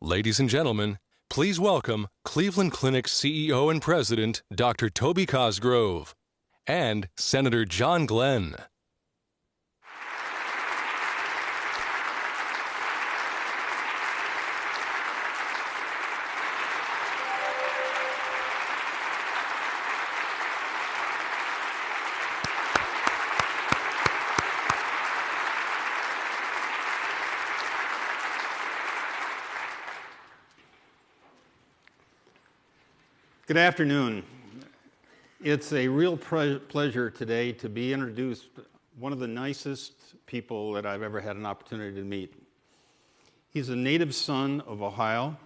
Ladies and gentlemen, please welcome Cleveland Clinic's CEO and President, Dr. Toby Cosgrove, and Senator John Glenn. Good afternoon. It's a real pleasure today to be introduced one of the nicest people that I've ever had an opportunity to meet. He's a native son of Ohio.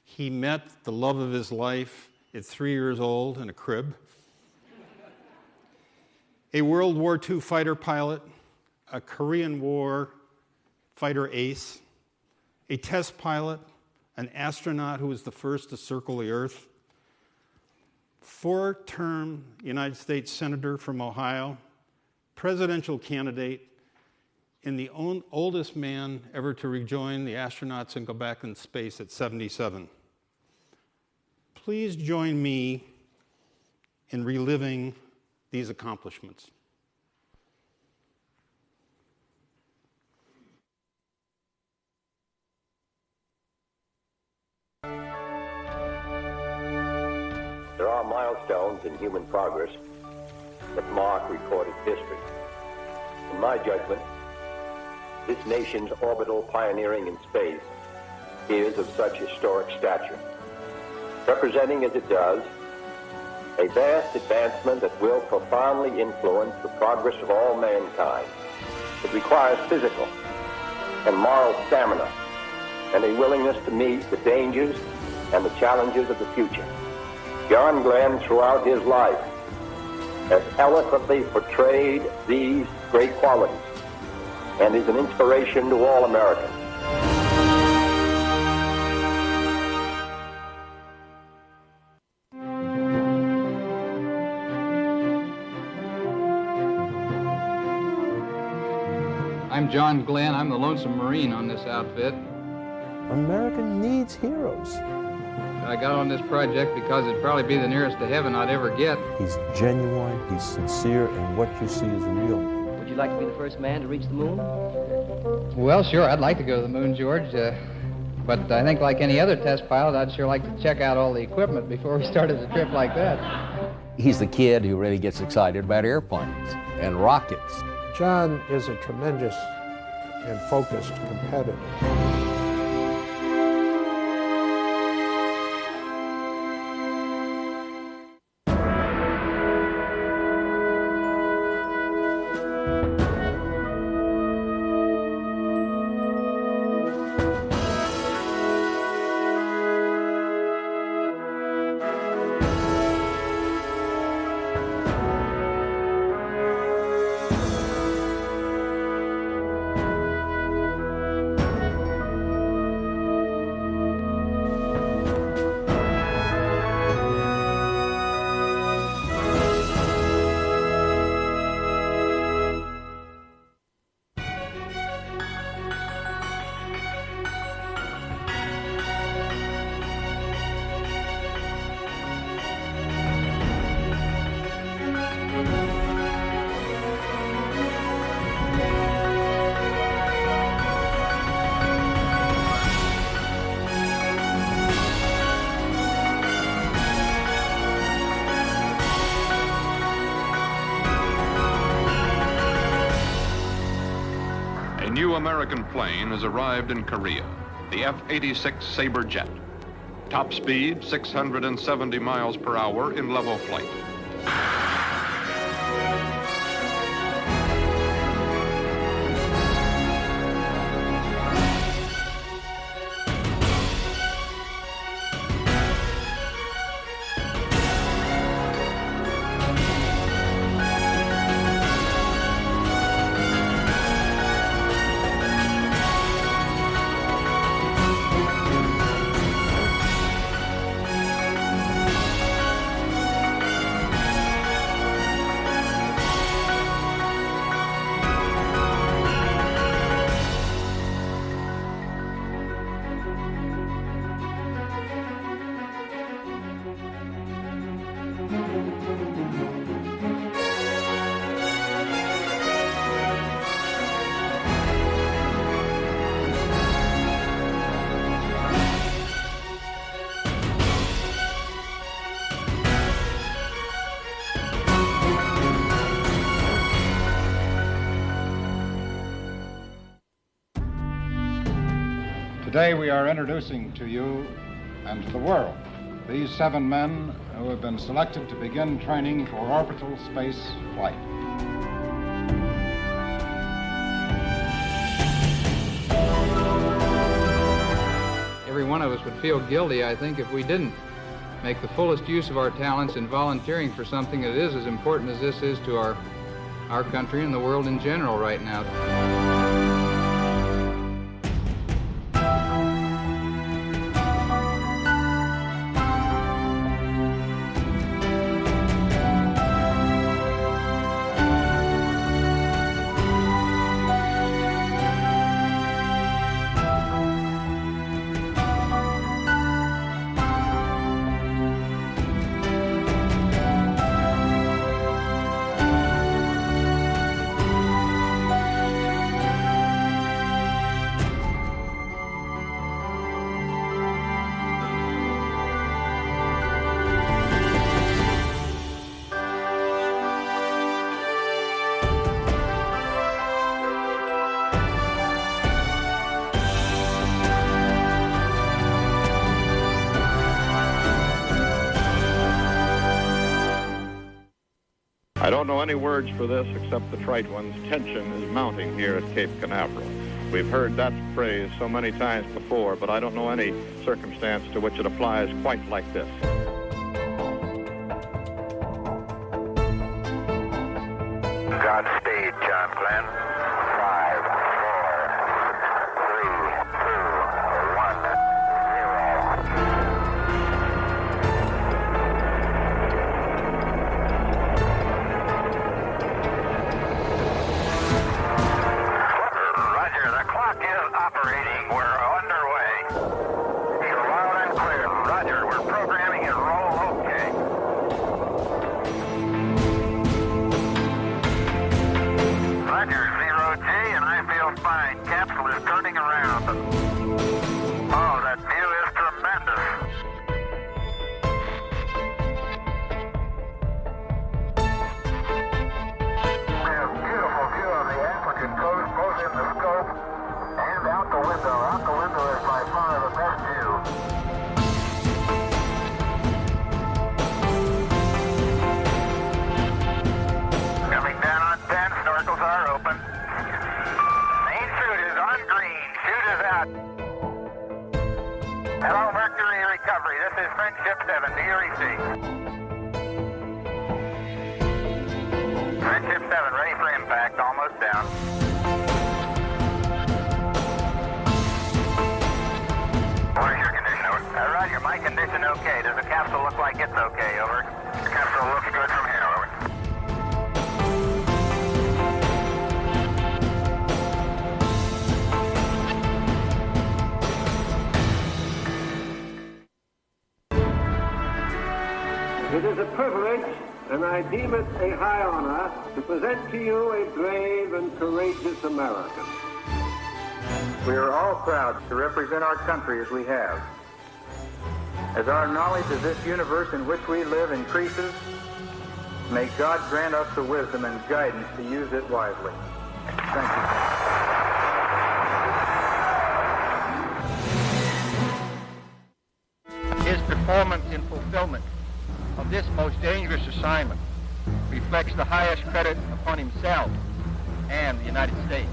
He met the love of his life at 3 years old in a crib. A World War II fighter pilot, a Korean War fighter ace, a test pilot, an astronaut who was the first to circle the Earth, four-term United States Senator from Ohio, presidential candidate, and the oldest man ever to rejoin the astronauts and go back in space at 77. Please join me in reliving these accomplishments. There are milestones in human progress that mark recorded history. In my judgment, this nation's orbital pioneering in space is of such historic stature, representing as it does a vast advancement that will profoundly influence the progress of all mankind. It requires physical and moral stamina and a willingness to meet the dangers and the challenges of the future. John Glenn, throughout his life, has eloquently portrayed these great qualities and is an inspiration to all Americans. I'm John Glenn. I'm the lonesome Marine on this outfit. America needs heroes. I got on this project because it'd probably be the nearest to heaven I'd ever get. He's genuine, he's sincere, and what you see is real. Would you like to be the first man to reach the moon? Well, sure, I'd like to go to the moon, George. But I think like any other test pilot, I'd sure like to check out all the equipment before we started a trip like that. He's the kid who really gets excited about airplanes and rockets. John is a tremendous and focused competitor. A new American plane has arrived in Korea, the F-86 Sabre jet. Top speed, 670 miles per hour in level flight. Today we are introducing to you and to the world these 7 men who have been selected to begin training for orbital space flight. Every one of us would feel guilty, I think, if we didn't make the fullest use of our talents in volunteering for something that is as important as this is to our country and the world in general right now. I don't know any words for this except the trite ones. Tension is mounting here at Cape Canaveral. We've heard that phrase so many times before, but I don't know any circumstance to which it applies quite like this. Godspeed, John Glenn. 5, 4, 3, 2, 1, 0. Operating. We're underway. You're loud and clear. Roger. We're programming and roll okay. Roger. 0G, and I feel fine. Capsule is turning around. Oh, that view is tremendous. We have a beautiful view of the African coast, both in the scope and out the window. Out the window is by far the best view. Coming down on 10, snorkels are open. Main chute is on green. Chute is out. Hello, Mercury Recovery. This is Friendship 7. Do you receive? Friendship 7, ready for impact. Almost down. What is your condition, over? Roger, my condition okay. Does the capsule look like it's okay, over? The capsule looks good from here, over. It is a privilege, and I deem it a high honor, to present to you a brave and courageous American. We are all proud to represent our country as we have. As our knowledge of this universe in which we live increases, may God grant us the wisdom and guidance to use it wisely. Thank you. His performance in fulfillment of this most dangerous assignment reflects the highest credit upon himself and the United States.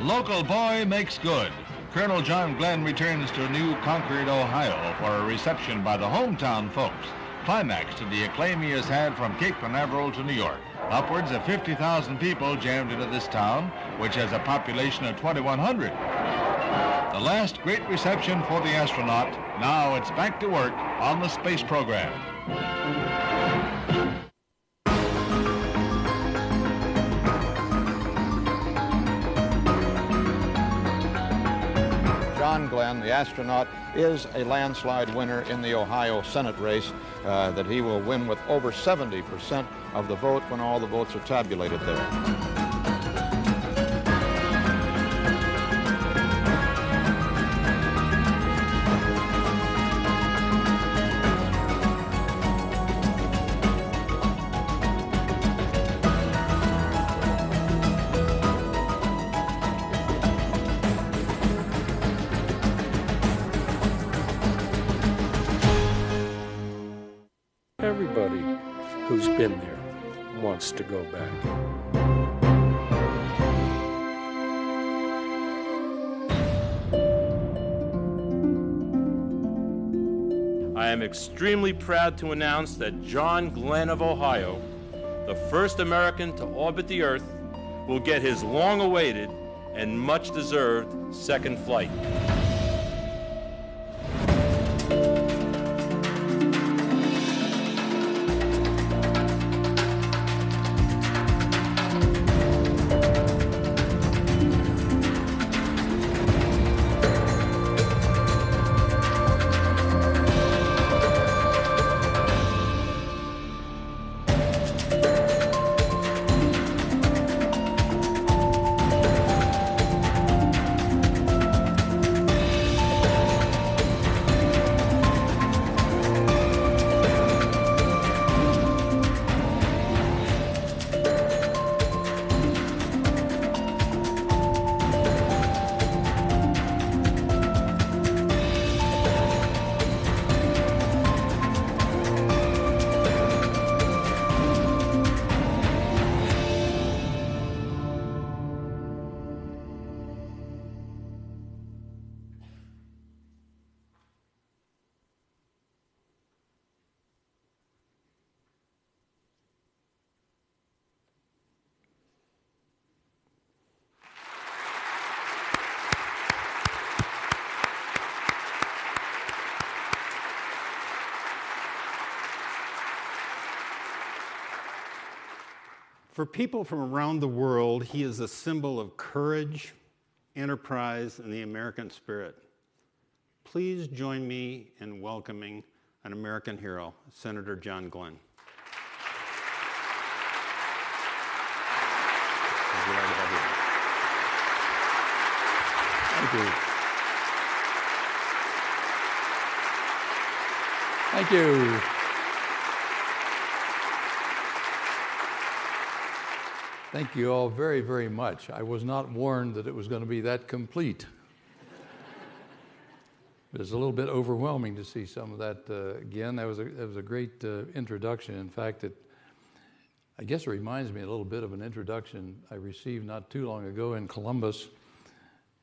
Local boy makes good. Colonel John Glenn returns to New Concord, Ohio for a reception by the hometown folks, climax to the acclaim he has had from Cape Canaveral to New York. Upwards of 50,000 people jammed into this town, which has a population of 2,100. The last great reception for the astronaut. Now it's back to work on the space program. John Glenn, the astronaut, is a landslide winner in the Ohio Senate race that he will win with over 70% of the vote when all the votes are tabulated there. who's been there wants to go back. I am extremely proud to announce that John Glenn of Ohio, the first American to orbit the Earth, will get his long-awaited and much-deserved second flight. For people from around the world, he is a symbol of courage, enterprise, and the American spirit. Please join me in welcoming an American hero, Senator John Glenn. Thank you. Thank you. Thank you all very, very much. I was not warned that it was going to be that complete. But it's a little bit overwhelming to see some of that again. That was a great introduction. In fact, I guess it reminds me a little bit of an introduction I received not too long ago in Columbus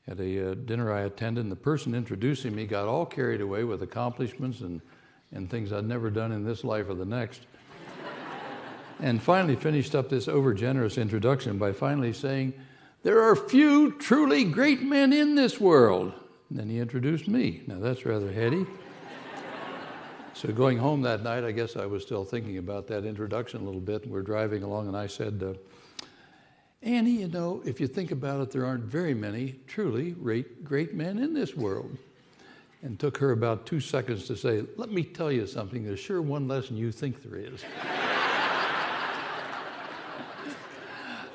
at a dinner I attended. And the person introducing me got all carried away with accomplishments and things I'd never done in this life or the next. And finally finished up this overgenerous introduction by finally saying, "There are few truly great men in this world." And then he introduced me. Now that's rather heady. So going home that night, I guess I was still thinking about that introduction a little bit. And we're driving along and I said, "Annie, you know, if you think about it, there aren't very many truly great men in this world." And took her about 2 seconds to say, "Let me tell you something. There's sure one less than you think there is."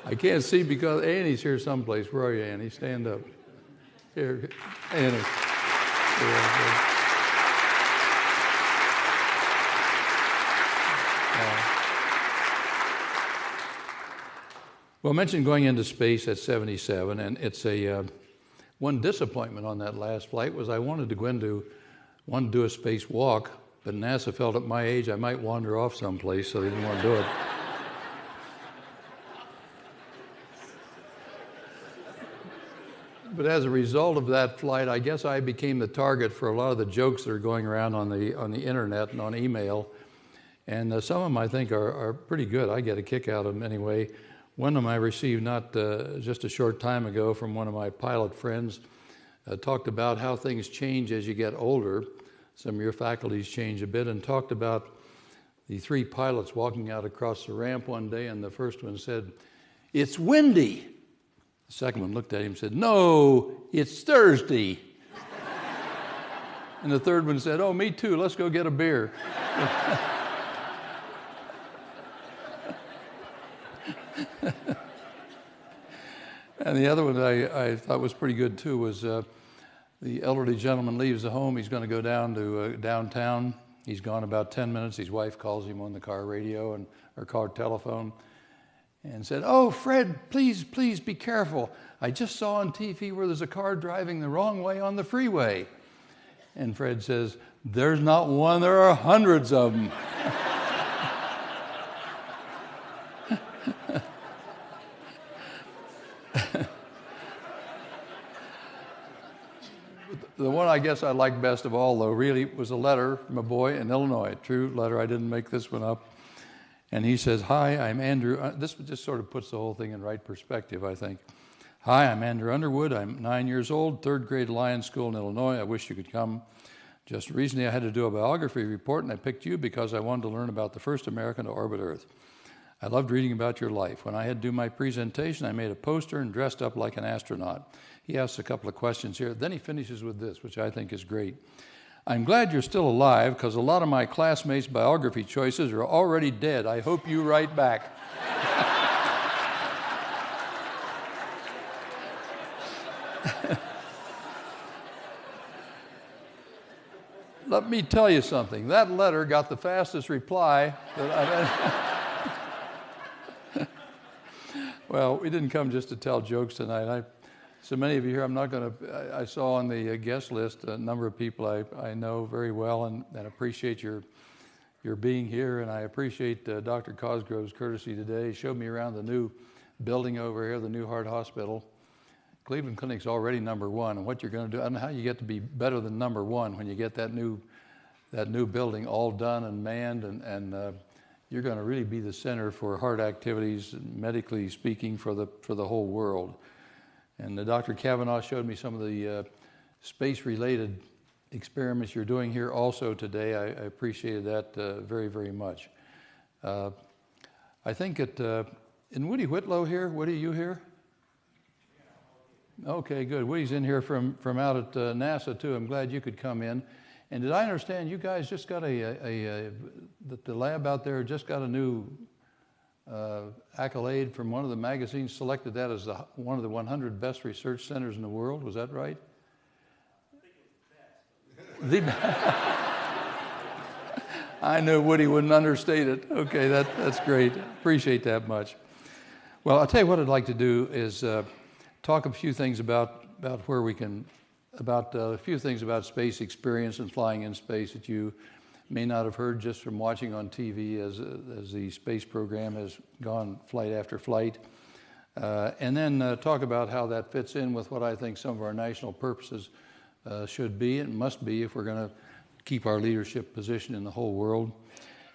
I can't see because Annie's here someplace. Where are you, Annie? Stand up. Here, Annie. Well, I mentioned going into space at 77, and it's one disappointment on that last flight was I wanted to do a space walk, but NASA felt at my age I might wander off someplace, so they didn't want to do it. But as a result of that flight, I guess I became the target for a lot of the jokes that are going around on the internet and on email. And some of them I think are pretty good. I get a kick out of them anyway. One of them I received not just a short time ago from one of my pilot friends. Talked about how things change as you get older. Some of your faculties change a bit, and talked about the 3 pilots walking out across the ramp one day, and the first one said, "It's windy." The second one looked at him and said, "No, it's Thursday." And the third one said, "Oh, me too, let's go get a beer." And the other one I thought was pretty good too was the elderly gentleman leaves the home. He's going to go down to downtown. He's gone about 10 minutes. His wife calls him on the car radio or car telephone and said, "Oh, Fred, please be careful. I just saw on TV where there's a car driving the wrong way on the freeway." And Fred says, "There's not one, there are hundreds of them." The one I guess I liked best of all, though, really was a letter from a boy in Illinois. True letter, I didn't make this one up. And he says, "Hi, I'm Andrew." This just sort of puts the whole thing in right perspective, I think. "Hi, I'm Andrew Underwood. I'm 9 years old, third grade Lions School in Illinois. I wish you could come. Just recently I had to do a biography report, and I picked you because I wanted to learn about the first American to orbit Earth. I loved reading about your life. When I had to do my presentation, I made a poster and dressed up like an astronaut." He asks a couple of questions here. Then he finishes with this, which I think is great. "I'm glad you're still alive because a lot of my classmates' biography choices are already dead. I hope you write back." Let me tell you something. That letter got the fastest reply that I've had. Well, we didn't come just to tell jokes tonight. So many of you here, I saw on the guest list a number of people I know very well and appreciate your being here, and I appreciate Dr. Cosgrove's courtesy today. He showed me around the new building over here, the new heart hospital. Cleveland Clinic's already number one, and what you're going to do, I don't know how you get to be better than number one when you get that new building all done and manned, and you're going to really be the center for heart activities, medically speaking, for the whole world. And Dr. Kavanaugh showed me some of the space-related experiments you're doing here also today. I appreciated that very, very much. I think in Woody Whitlow here, Woody, you here? Okay, good. Woody's in here from out at NASA too. I'm glad you could come in. And did I understand you guys just got the lab out there just got a new accolade from one of the magazines, selected that as one of the 100 best research centers in the world? Was that right? I knew Woody wouldn't understate it. Okay, that's great. Appreciate that much. Well, I'll tell you what I'd like to do is talk a few things about a few things about space experience and flying in space that you may not have heard just from watching on TV as the space program has gone flight after flight. And then talk about how that fits in with what I think some of our national purposes should be and must be if we're going to keep our leadership position in the whole world.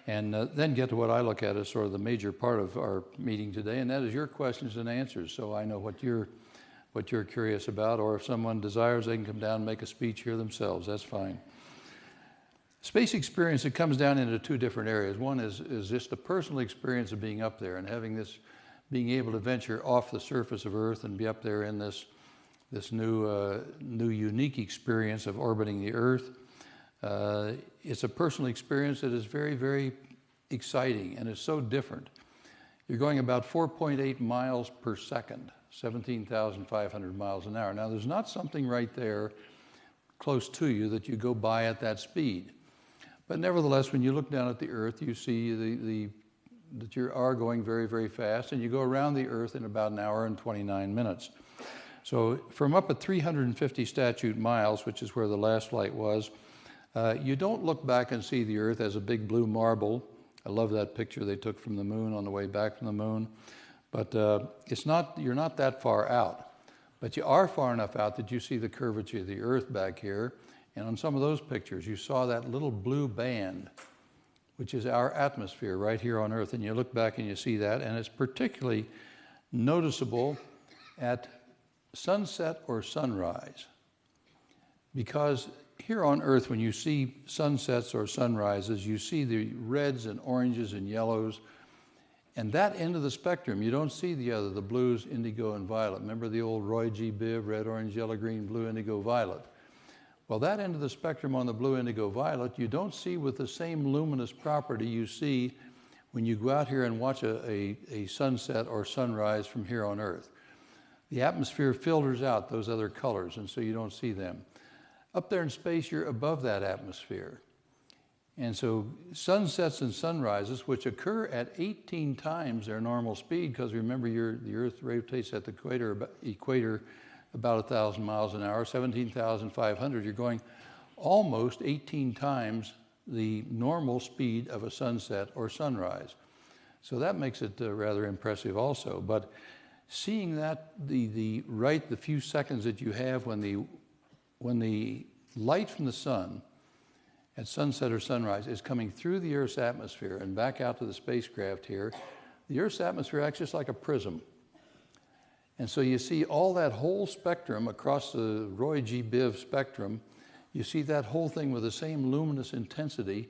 And then get to what I look at as sort of the major part of our meeting today, and that is your questions and answers. So I know what you're curious about, or if someone desires, they can come down and make a speech here themselves. That's fine. Space experience, it comes down into two different areas. One is just the personal experience of being up there and being able to venture off the surface of Earth and be up there in this new unique experience of orbiting the Earth. It's a personal experience that is very, very exciting, and it's so different. You're going about 4.8 miles per second, 17,500 miles an hour. Now, there's not something right there close to you that you go by at that speed. But nevertheless, when you look down at the Earth, you see that you are going very, very fast, and you go around the Earth in about an hour and 29 minutes. So from up at 350 statute miles, which is where the last flight was, you don't look back and see the Earth as a big blue marble. I love that picture they took from the moon on the way back from the moon. But you're not that far out. But you are far enough out that you see the curvature of the Earth back here. And on some of those pictures, you saw that little blue band, which is our atmosphere right here on Earth. And you look back and you see that. And it's particularly noticeable at sunset or sunrise. Because here on Earth, when you see sunsets or sunrises, you see the reds and oranges and yellows. And that end of the spectrum, you don't see the other, the blues, indigo, and violet. Remember the old Roy G. Biv, red, orange, yellow, green, blue, indigo, violet. Well, that end of the spectrum on the blue, indigo, violet, you don't see with the same luminous property you see when you go out here and watch a sunset or sunrise from here on Earth. The atmosphere filters out those other colors, and so you don't see them. Up there in space, you're above that atmosphere. And so sunsets and sunrises, which occur at 18 times their normal speed, because remember the Earth rotates at the equator about 1,000 miles an hour, 17,500, you're going almost 18 times the normal speed of a sunset or sunrise. So that makes it rather impressive also. But seeing that, the few seconds that you have when the light from the sun at sunset or sunrise is coming through the Earth's atmosphere and back out to the spacecraft here, the Earth's atmosphere acts just like a prism. And so you see all that whole spectrum across the Roy G. Biv spectrum. You see that whole thing with the same luminous intensity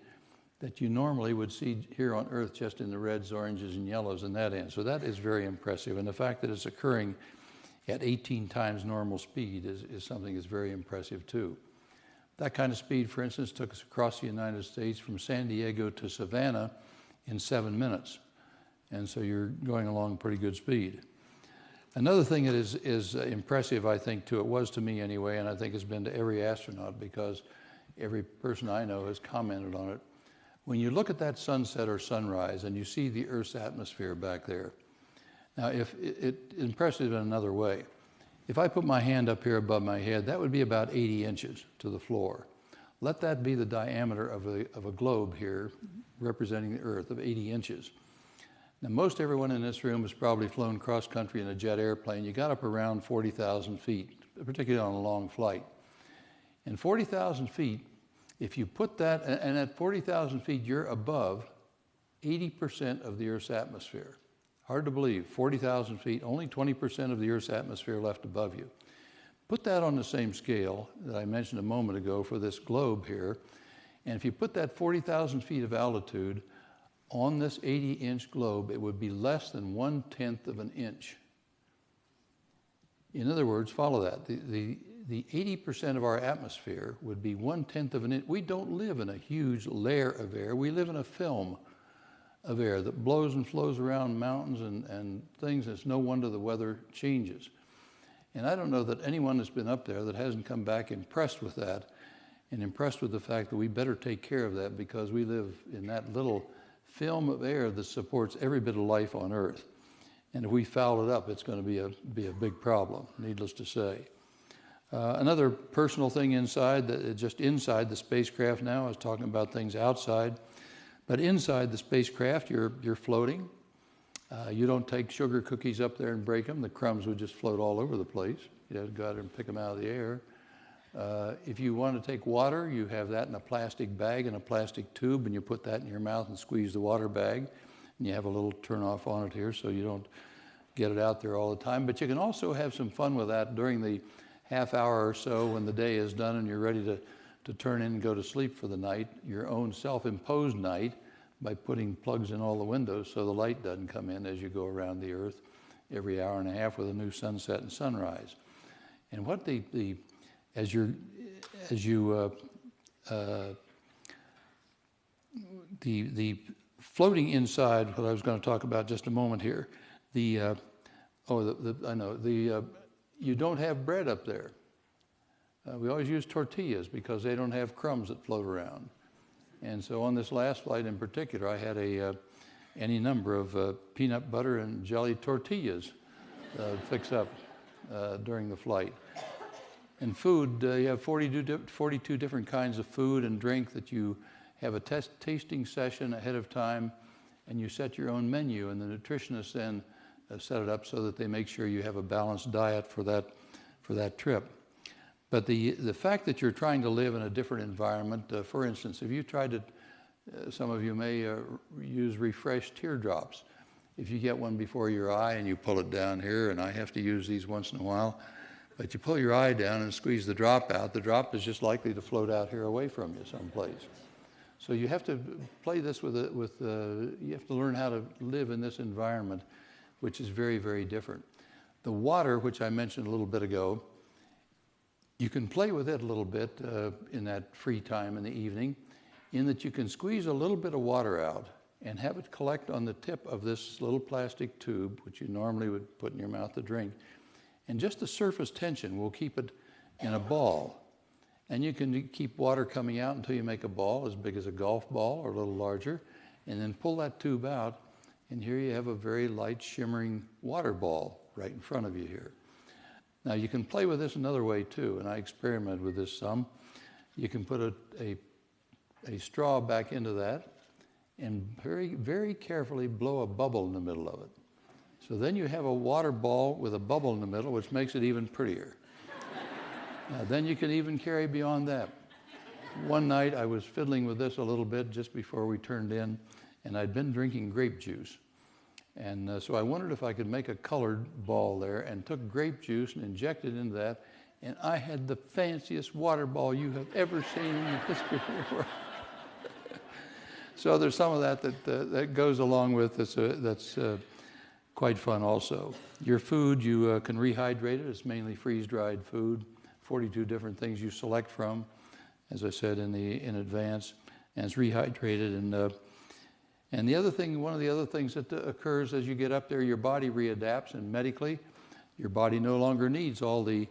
that you normally would see here on Earth, just in the reds, oranges, and yellows in that end. So that is very impressive. And the fact that it's occurring at 18 times normal speed is something that's very impressive too. That kind of speed, for instance, took us across the United States from San Diego to Savannah in 7 minutes. And so you're going along pretty good speed. Another thing that is impressive, I think, too, it was to me anyway, and I think it's been to every astronaut because every person I know has commented on it. When you look at that sunset or sunrise and you see the Earth's atmosphere back there, now if it's impressive in another way. If I put my hand up here above my head, that would be about 80 inches to the floor. Let that be the diameter of a globe here representing the Earth of 80 inches. Now, most everyone in this room has probably flown cross-country in a jet airplane. You got up around 40,000 feet, particularly on a long flight. And 40,000 feet, if you put that, and at 40,000 feet, you're above 80% of the Earth's atmosphere. Hard to believe, 40,000 feet, only 20% of the Earth's atmosphere left above you. Put that on the same scale that I mentioned a moment ago for this globe here, and if you put that 40,000 feet of altitude on this 80-inch globe, it would be less than 1/10 of an inch. In other words, follow that. The 80% of our atmosphere would be 1/10 of an inch. We don't live in a huge layer of air. We live in a film of air that blows and flows around mountains and things. It's no wonder the weather changes. And I don't know that anyone that's been up there that hasn't come back impressed with that and impressed with the fact that we better take care of that because we live in that little film of air that supports every bit of life on Earth. And if we foul it up, it's going to be a big problem, needless to say. Another personal thing inside, just inside the spacecraft now, I was talking about things outside, but inside the spacecraft, you're floating. You don't take sugar cookies up there and break them. The crumbs would just float all over the place. You have to go out there and pick them out of the air. If you want to take water, you have that in a plastic bag and a plastic tube, and you put that in your mouth and squeeze the water bag. And you have a little turn off on it here so you don't get it out there all the time. But you can also have some fun with that during the half hour or so when the day is done and you're ready to turn in and go to sleep for the night, your own self-imposed night, by putting plugs in all the windows so the light doesn't come in as you go around the Earth every hour and a half with a new sunset and sunrise. And what the floating inside, what I was going to talk about just a moment here, you don't have bread up there. We always use tortillas because they don't have crumbs that float around. And so on this last flight in particular, I had any number of peanut butter and jelly tortillas fix up during the flight. And food, you have 42 different kinds of food and drink that you have a tasting session ahead of time, and you set your own menu, and the nutritionists then set it up so that they make sure you have a balanced diet for that trip. But the fact that you're trying to live in a different environment, for instance, if you tried to, some of you may use refresh teardrops. If you get one before your eye and you pull it down here, and I have to use these once in a while, but you pull your eye down and squeeze the drop out, the drop is just likely to float out here away from you someplace. So you have to play this you have to learn how to live in this environment, which is very, very different. The water, which I mentioned a little bit ago, you can play with it a little bit in that free time in the evening, in that you can squeeze a little bit of water out and have it collect on the tip of this little plastic tube, which you normally would put in your mouth to drink. And just the surface tension will keep it in a ball. And you can keep water coming out until you make a ball as big as a golf ball or a little larger, and then pull that tube out, and here you have a very light shimmering water ball right in front of you here. Now you can play with this another way too, and I experimented with this some. You can put a straw back into that, and very, very carefully blow a bubble in the middle of it. So then you have a water ball with a bubble in the middle, which makes it even prettier. Then you can even carry beyond that. One night I was fiddling with this a little bit just before we turned in, and I'd been drinking grape juice. And so I wondered if I could make a colored ball there, and took grape juice and injected into that, and I had the fanciest water ball you have ever seen in the history of the world. So there's some of that goes along with this. That's quite fun also. Your food, you can rehydrate it. It's mainly freeze-dried food. 42 different things you select from, as I said in advance, and it's rehydrated. And the other thing, one of the other things that occurs as you get up there, your body readapts, and medically, your body no longer needs all the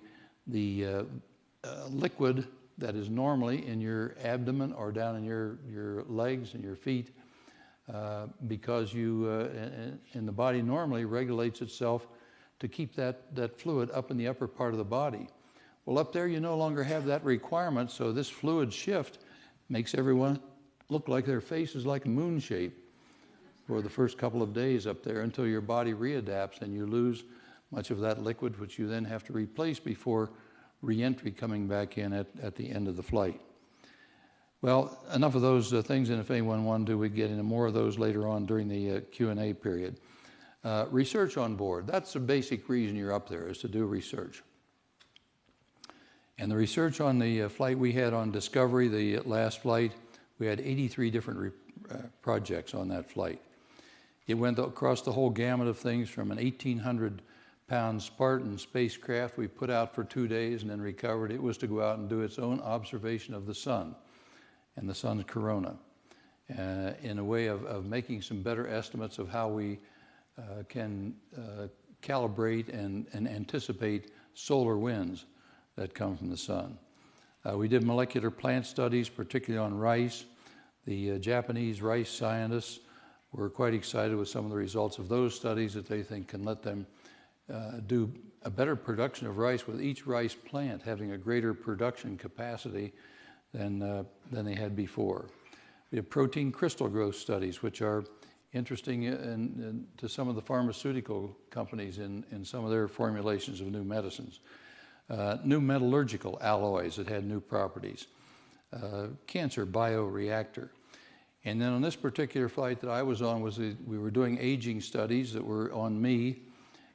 liquid that is normally in your abdomen or down in your legs and your feet, because and the body normally regulates itself to keep that fluid up in the upper part of the body. Well, up there you no longer have that requirement, so this fluid shift makes everyone look like their face is like moon shape for the first couple of days up there, until your body readapts and you lose much of that liquid, which you then have to replace before re-entry coming back in at the end of the flight. Well, enough of those things, and if anyone wanted to, we'd get into more of those later on during the Q&A period. Research on board. That's the basic reason you're up there, is to do research. And the research on the flight we had on Discovery, the last flight, we had 83 different projects on that flight. It went across the whole gamut of things, from an 1,800-pound Spartan spacecraft we put out for 2 days and then recovered. It was to go out and do its own observation of the sun and the sun's corona, in a way of making some better estimates of how we can calibrate and anticipate solar winds that come from the sun. We did molecular plant studies, particularly on rice. The Japanese rice scientists were quite excited with some of the results of those studies, that they think can let them do a better production of rice, with each rice plant having a greater production capacity than they had before. We have protein crystal growth studies, which are interesting to some of the pharmaceutical companies in some of their formulations of new medicines. New metallurgical alloys that had new properties. Cancer bioreactor. And then on this particular flight that I was on, we were doing aging studies that were on me.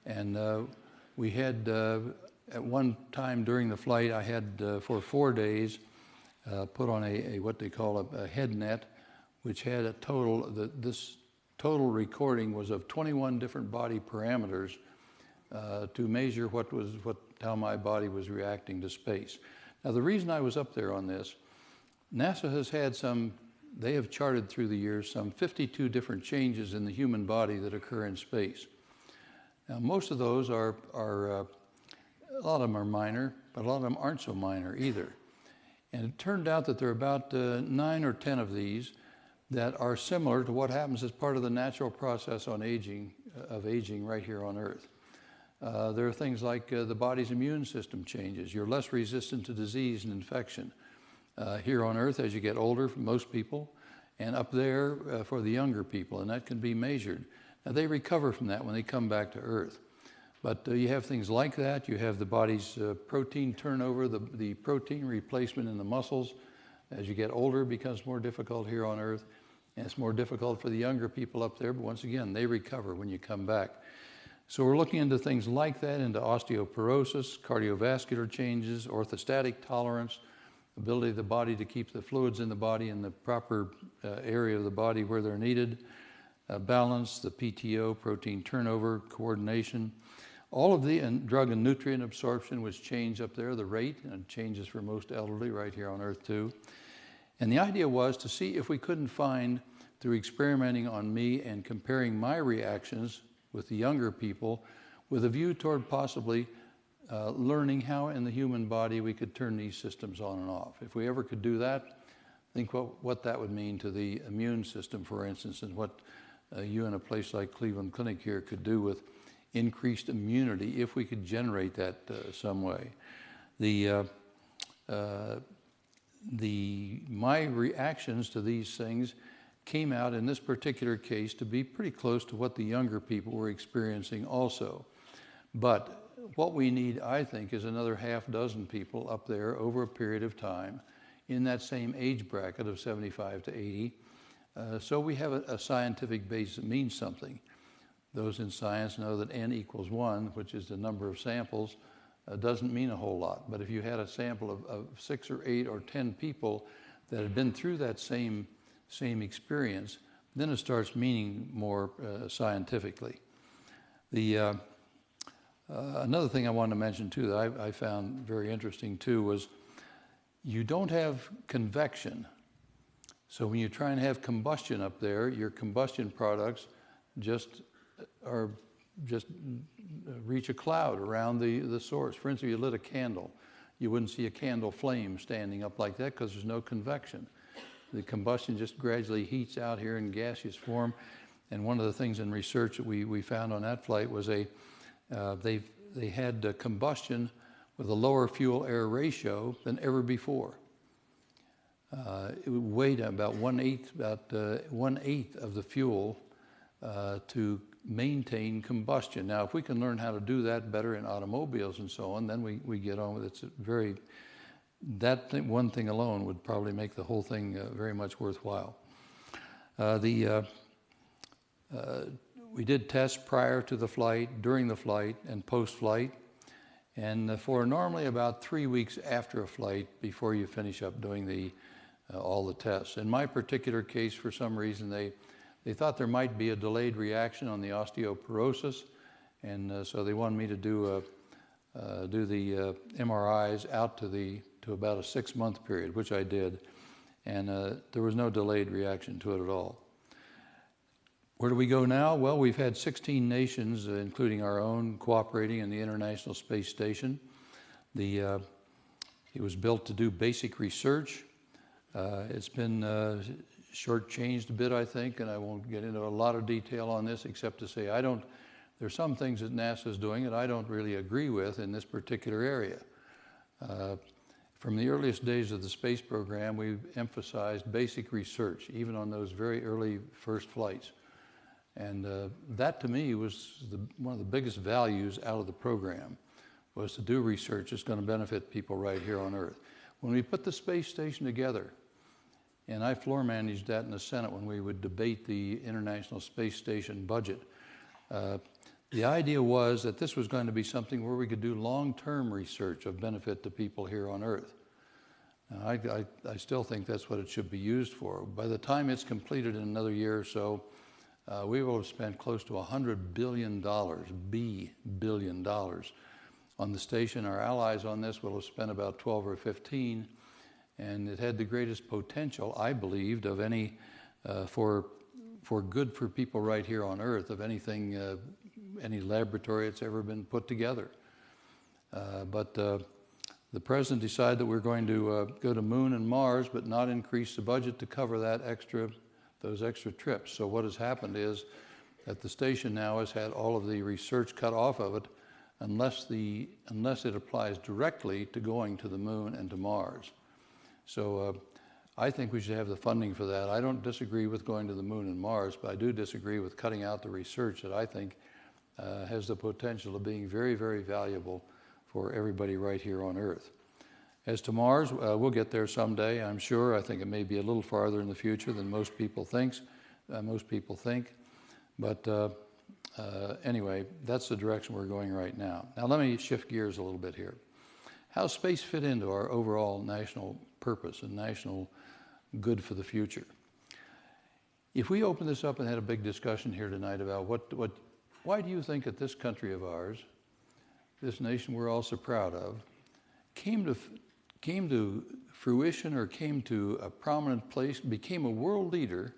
And we had, at one time during the flight, I had for 4 days put on what they call a head net, which had a total, this total recording was of 21 different body parameters to measure how my body was reacting to space. Now, the reason I was up there on this, NASA has had they have charted through the years some 52 different changes in the human body that occur in space. Now, most of those are a lot of them are minor, but a lot of them aren't so minor either. And it turned out that there are about 9 or 10 of these that are similar to what happens as part of the natural process of aging right here on Earth. There are things like the body's immune system changes. You're less resistant to disease and infection here on Earth as you get older for most people, and up there for the younger people, and that can be measured. Now, they recover from that when they come back to Earth. But you have things like that. You have the body's protein turnover, the protein replacement in the muscles. As you get older, it becomes more difficult here on Earth, and it's more difficult for the younger people up there, but once again, they recover when you come back. So we're looking into things like that, into osteoporosis, cardiovascular changes, orthostatic tolerance, ability of the body to keep the fluids in the body in the proper area of the body where they're needed, balance, the PTO, protein turnover, coordination, all of and drug and nutrient absorption, which change up there, the rate, and changes for most elderly right here on Earth too. And the idea was to see if we couldn't find, through experimenting on me and comparing my reactions with the younger people, with a view toward possibly learning how in the human body we could turn these systems on and off. If we ever could do that, think what that would mean to the immune system, for instance, and what you in a place like Cleveland Clinic here could do with increased immunity if we could generate that some way. My reactions to these things came out in this particular case to be pretty close to what the younger people were experiencing also. But what we need, I think, is another half dozen people up there over a period of time in that same age bracket of 75 to 80. So we have a scientific base that means something. Those in science know that n equals 1, which is the number of samples, doesn't mean a whole lot. But if you had a sample of 6 or 8 or 10 people that had been through that same experience, then it starts meaning more scientifically. Another thing I wanted to mention too that I found very interesting too was you don't have convection. So when you try and have combustion up there, your combustion products just reach a cloud around the source. For instance, you lit a candle. You wouldn't see a candle flame standing up like that because there's no convection. The combustion just gradually heats out here in gaseous form. And one of the things in research that we found on that flight was they had combustion with a lower fuel-air ratio than ever before. It weighed about one-eighth of the fuel to maintain combustion. Now, if we can learn how to do that better in automobiles and so on, then we get on with it. One thing alone would probably make the whole thing very much worthwhile. We did tests prior to the flight, during the flight, and post-flight, and for normally about 3 weeks after a flight before you finish up doing all the tests. In my particular case, for some reason, they thought there might be a delayed reaction on the osteoporosis, and so they wanted me to do the MRIs out to about a 6-month period, which I did, and there was no delayed reaction to it at all. Where do we go now? Well, we've had 16 nations, including our own, cooperating in the International Space Station. It was built to do basic research. It's been shortchanged a bit, I think, and I won't get into a lot of detail on this except to say there's some things that NASA is doing that I don't really agree with in this particular area. From the earliest days of the space program, we've emphasized basic research, even on those very early first flights. And that, to me, was one of the biggest values out of the program, was to do research that's going to benefit people right here on Earth. When we put the space station together, and I floor managed that in the Senate when we would debate the International Space Station budget, the idea was that this was going to be something where we could do long-term research of benefit to people here on Earth. Now, I still think that's what it should be used for. By the time it's completed in another year or so, we will have spent close to $100 billion, billion on the station. Our allies on this will have spent about 12 or 15, and it had the greatest potential, I believed, of any for good for people right here on Earth, of anything, any laboratory that's ever been put together. But the president decided that we're going to go to Moon and Mars, but not increase the budget to cover those extra trips. So what has happened is that the station now has had all of the research cut off of it, unless it applies directly to going to the Moon and to Mars. So I think we should have the funding for that. I don't disagree with going to the Moon and Mars, but I do disagree with cutting out the research that I think has the potential of being very, very valuable for everybody right here on Earth. As to Mars, we'll get there someday, I'm sure. I think it may be a little farther in the future than most people think. But anyway, that's the direction we're going right now. Now let me shift gears a little bit here. How does space fit into our overall national purpose and national good for the future? If we open this up and had a big discussion here tonight about why do you think that this country of ours, this nation we're all so proud of, came to fruition or came to a prominent place, became a world leader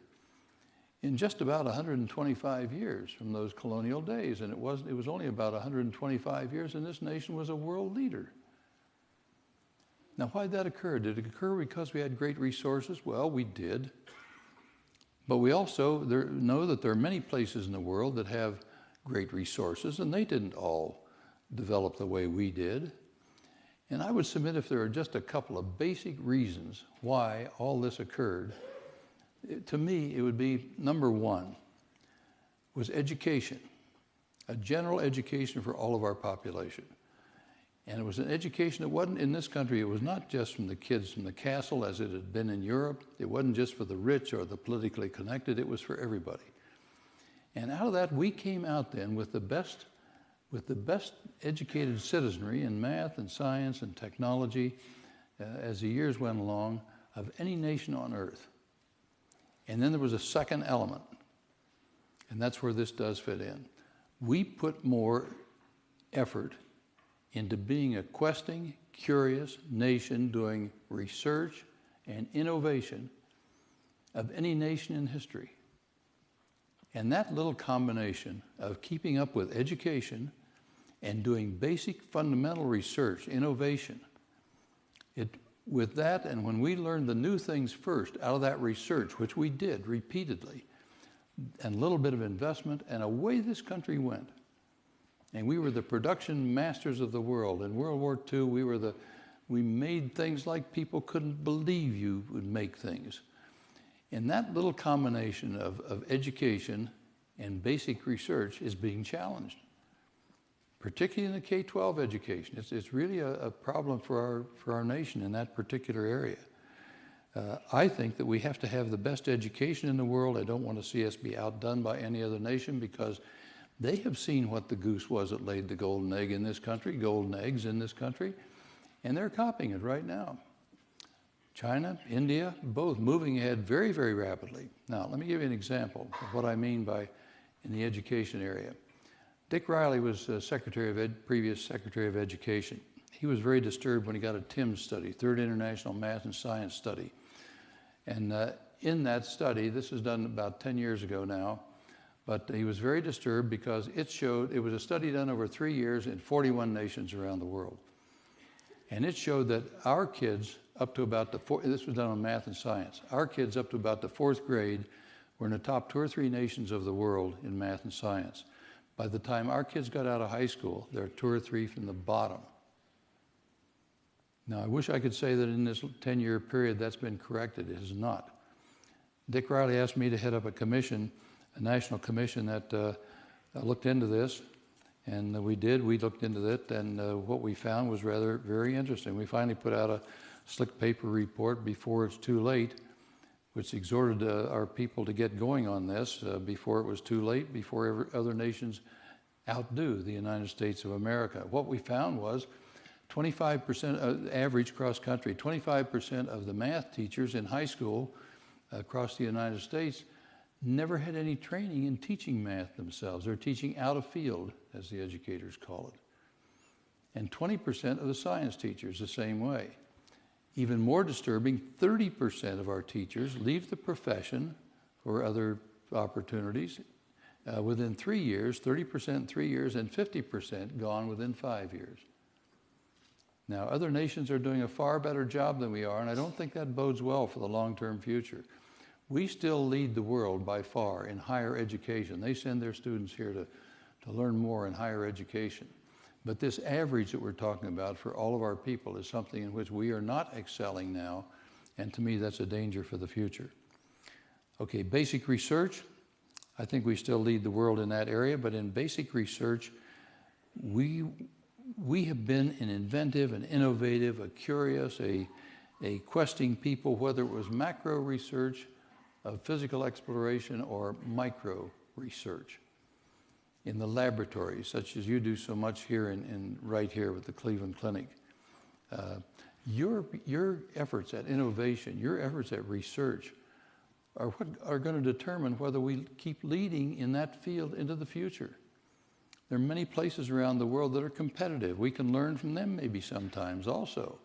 in just about 125 years from those colonial days. And it was only about 125 years, and this nation was a world leader. Now, why did that occur? Did it occur because we had great resources? Well, we did. But we also know that there are many places in the world that have great resources, and they didn't all develop the way we did. And I would submit if there are just a couple of basic reasons why all this occurred, to me, it would be number one was education, a general education for all of our population. And it was an education that wasn't in this country. It was not just from the kids from the castle as it had been in Europe. It wasn't just for the rich or the politically connected. It was for everybody. And out of that, we came out then with the best educated citizenry in math and science and technology as the years went along of any nation on earth. And then there was a second element, and that's where this does fit in. We put more effort into being a questing, curious nation doing research and innovation of any nation in history. And that little combination of keeping up with education and doing basic fundamental research, innovation, with that, and when we learned the new things first out of that research, which we did repeatedly, and a little bit of investment, and away this country went. And we were the production masters of the world. In World War II, we made things like people couldn't believe you would make things. And that little combination of education and basic research is being challenged, particularly in the K-12 education. It's really a problem for our nation in that particular area. I think that we have to have the best education in the world. I don't want to see us be outdone by any other nation because they have seen what the goose was that laid the golden egg in this country, golden eggs in this country, and they're copying it right now. China, India, both moving ahead very, very rapidly. Now, let me give you an example of what I mean by in the education area. Dick Riley was previous Secretary of Education. He was very disturbed when he got a TIMS study, Third International Math and Science Study. And in that study, this was done about 10 years ago now, but he was very disturbed because it was a study done over 3 years in 41 nations around the world. And it showed that our kids up to about this was done on math and science, our kids up to about the 4th grade were in the top 2 or 3 nations of the world in math and science. By the time our kids got out of high school, they're 2 or 3 from the bottom. Now, I wish I could say that in this 10-year period that's been corrected. It has not. Dick Riley asked me to head up a commission, a national commission that looked into this, and we did. We looked into it, and what we found was very interesting. We finally put out a slick paper report before it's too late, which exhorted our people to get going on this before it was too late, before other nations outdo the United States of America. What we found was 25% average cross country, 25% of the math teachers in high school across the United States never had any training in teaching math themselves. They're teaching out of field, as the educators call it. And 20% of the science teachers the same way. Even more disturbing, 30% of our teachers leave the profession for other opportunities within 3 years, 30% in 3 years, and 50% gone within 5 years. Now, other nations are doing a far better job than we are, and I don't think that bodes well for the long-term future. We still lead the world by far in higher education. They send their students here to learn more in higher education. But this average that we're talking about for all of our people is something in which we are not excelling now, and to me that's a danger for the future. Okay, basic research, I think we still lead the world in that area, but in basic research, we have been an inventive, an innovative, a curious, a questing people, whether it was macro research of physical exploration or micro research in the laboratories, such as you do so much here right here with the Cleveland Clinic. Your efforts at innovation, your efforts at research are what are going to determine whether we keep leading in that field into the future. There are many places around the world that are competitive. We can learn from them maybe sometimes also.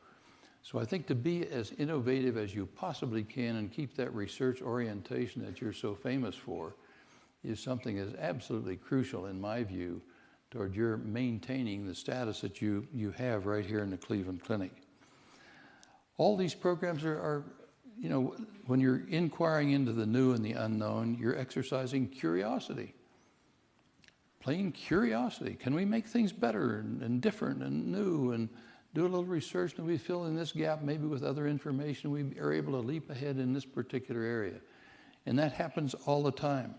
So I think to be as innovative as you possibly can and keep that research orientation that you're so famous for is something that is absolutely crucial in my view toward your maintaining the status that you have right here in the Cleveland Clinic. All these programs are, you know, when you're inquiring into the new and the unknown, you're exercising curiosity. Plain curiosity. Can we make things better and different and new and do a little research and we fill in this gap maybe with other information? We are able to leap ahead in this particular area. And that happens all the time.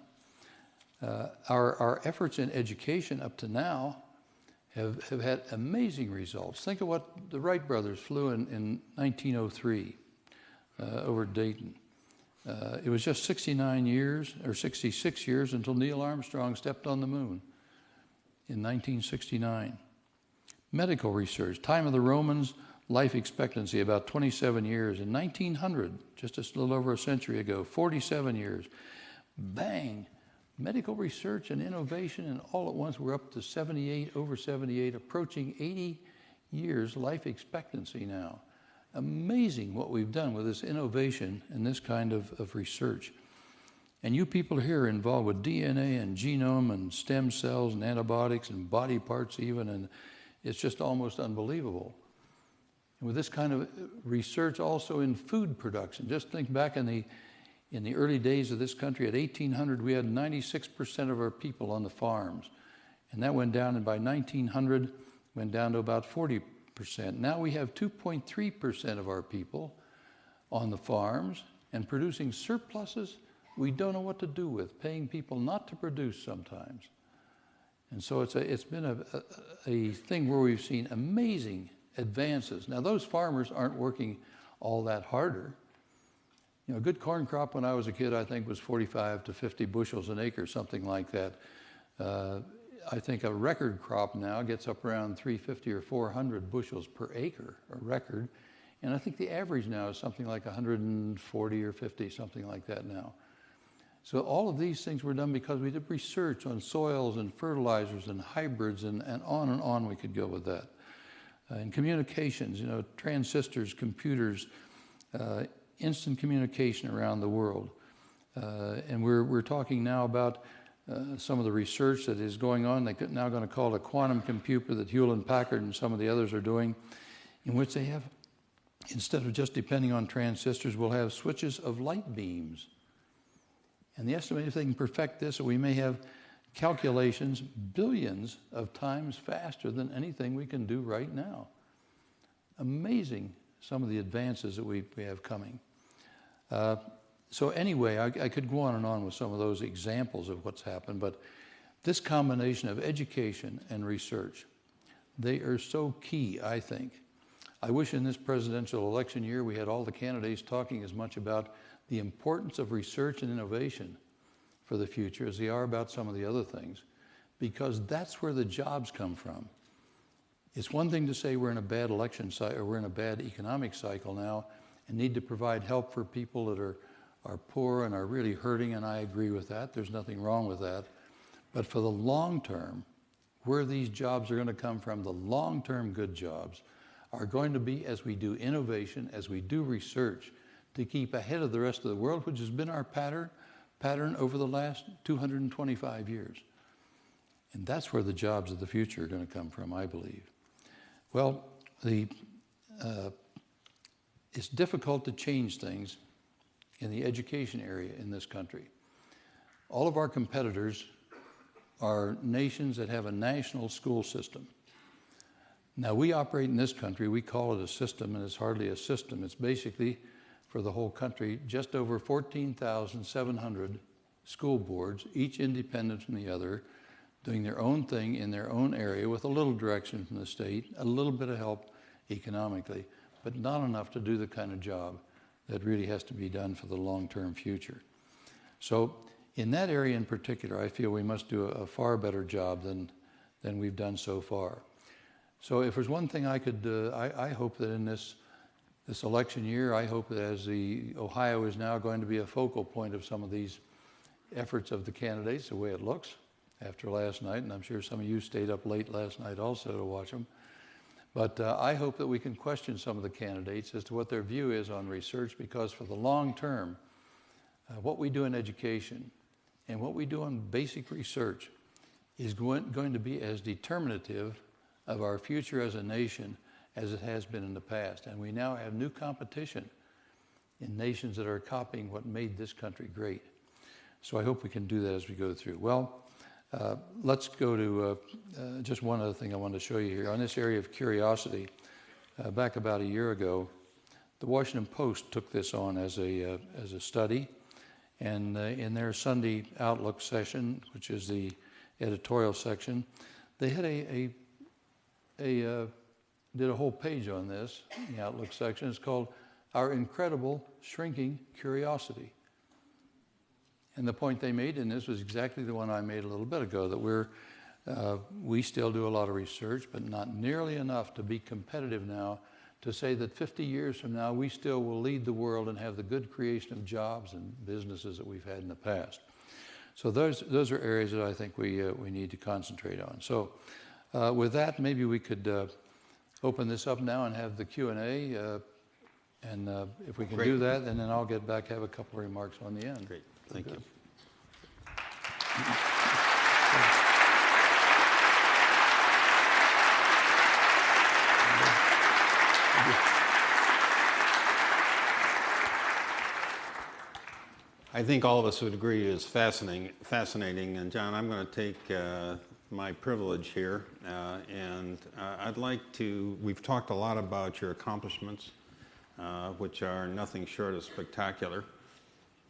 Our efforts in education up to now have had amazing results. Think of what the Wright brothers flew in 1903 over Dayton. It was just 69 years or 66 years until Neil Armstrong stepped on the moon in 1969. Medical research, time of the Romans, life expectancy about 27 years. In 1900, just a little over a century ago, 47 years. Bang! Medical research and innovation, and all at once we're up to 78, over 78, approaching 80 years life expectancy now. Amazing what we've done with this innovation and this kind of research. And you people here are involved with DNA and genome and stem cells and antibiotics and body parts even, and it's just almost unbelievable. And with this kind of research also in food production, just think back in the early days of this country, at 1800, we had 96% of our people on the farms. And that went down, and by 1900, went down to about 40%. Now we have 2.3% of our people on the farms and producing surpluses we don't know what to do with, paying people not to produce sometimes. And so it's been a thing where we've seen amazing advances. Now those farmers aren't working all that harder. You know, a good corn crop when I was a kid, I think, was 45 to 50 bushels an acre, something like that. I think a record crop now gets up around 350 or 400 bushels per acre, a record. And I think the average now is something like 140 or 50, something like that now. So all of these things were done because we did research on soils and fertilizers and hybrids and on we could go with that. In communications, you know, transistors, computers, instant communication around the world. And we're talking now about some of the research that is going on. They're now going to call it a quantum computer that Hewlett-Packard and some of the others are doing, in which they have, instead of just depending on transistors, we'll have switches of light beams. And the estimate, if they can perfect this, we may have calculations billions of times faster than anything we can do right now. Amazing, some of the advances that we have coming. So anyway, I could go on and on with some of those examples of what's happened, but this combination of education and research, they are so key, I think. I wish in this presidential election year we had all the candidates talking as much about the importance of research and innovation for the future as they are about some of the other things, because that's where the jobs come from. It's one thing to say we're in a bad election cycle, or we're in a bad economic cycle now and need to provide help for people that are poor and are really hurting, and I agree with that. There's nothing wrong with that. But for the long term, where these jobs are going to come from, the long-term good jobs, are going to be as we do innovation, as we do research, to keep ahead of the rest of the world, which has been our pattern over the last 225 years. And that's where the jobs of the future are going to come from, I believe. Well, it's difficult to change things in the education area in this country. All of our competitors are nations that have a national school system. Now, we operate in this country, we call it a system, and it's hardly a system. It's basically, for the whole country, just over 14,700 school boards, each independent from the other, doing their own thing in their own area with a little direction from the state, a little bit of help economically, but not enough to do the kind of job that really has to be done for the long-term future. So in that area in particular, I feel we must do a far better job than we've done so far. So if there's one thing I could, I hope that in this election year, I hope that as Ohio is now going to be a focal point of some of these efforts of the candidates, the way it looks after last night, and I'm sure some of you stayed up late last night also to watch them. But I hope that we can question some of the candidates as to what their view is on research, because for the long term, what we do in education and what we do on basic research is going to be as determinative of our future as a nation as it has been in the past. And we now have new competition in nations that are copying what made this country great. So I hope we can do that as we go through. Well, let's go to just one other thing I wanted to show you here. On this area of curiosity, back about a year ago, the Washington Post took this on as a study, And in their Sunday Outlook session, which is the editorial section, they had did a whole page on this in the Outlook section. It's called Our Incredible Shrinking Curiosity. And the point they made in this was exactly the one I made a little bit ago, that we still do a lot of research, but not nearly enough to be competitive now to say that 50 years from now, we still will lead the world and have the good creation of jobs and businesses that we've had in the past. So those are areas that I think we need to concentrate on. So with that, maybe we could open this up now and have the Q&A. And if we can do that, and then I'll get back, have a couple of remarks on the end. Great, thank you. I think all of us would agree it is fascinating. And John, I'm going to take my privilege here, and I'd like to, we've talked a lot about your accomplishments, which are nothing short of spectacular.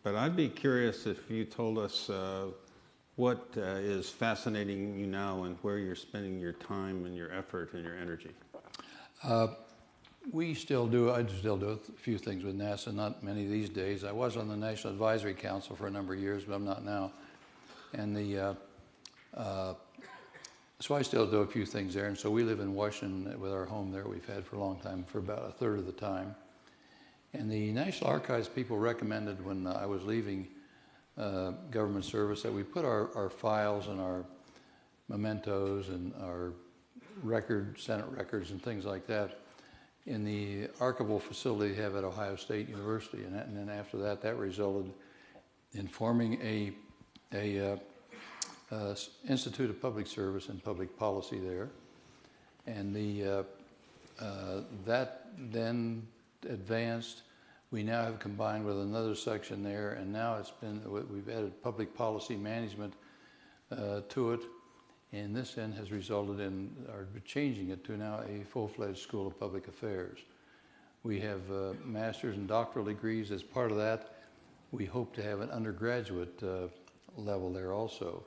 But I'd be curious if you told us what is fascinating you now and where you're spending your time and your effort and your energy. I still do a few things with NASA, not many these days. I was on the National Advisory Council for a number of years, but I'm not now. And so I still do a few things there. And so we live in Washington with our home there we've had for a long time, for about a third of the time. And the National Archives people recommended when I was leaving government service that we put our files and our mementos and our Senate records and things like that in the archival facility they have at Ohio State University. And then after that, that resulted in forming a Institute of Public Service and Public Policy there. And that then advanced. We now have combined with another section there, and now we've added public policy management to it. And this then has resulted in changing it to now a full-fledged School of Public Affairs. We have master's and doctoral degrees. As part of that, we hope to have an undergraduate level there also.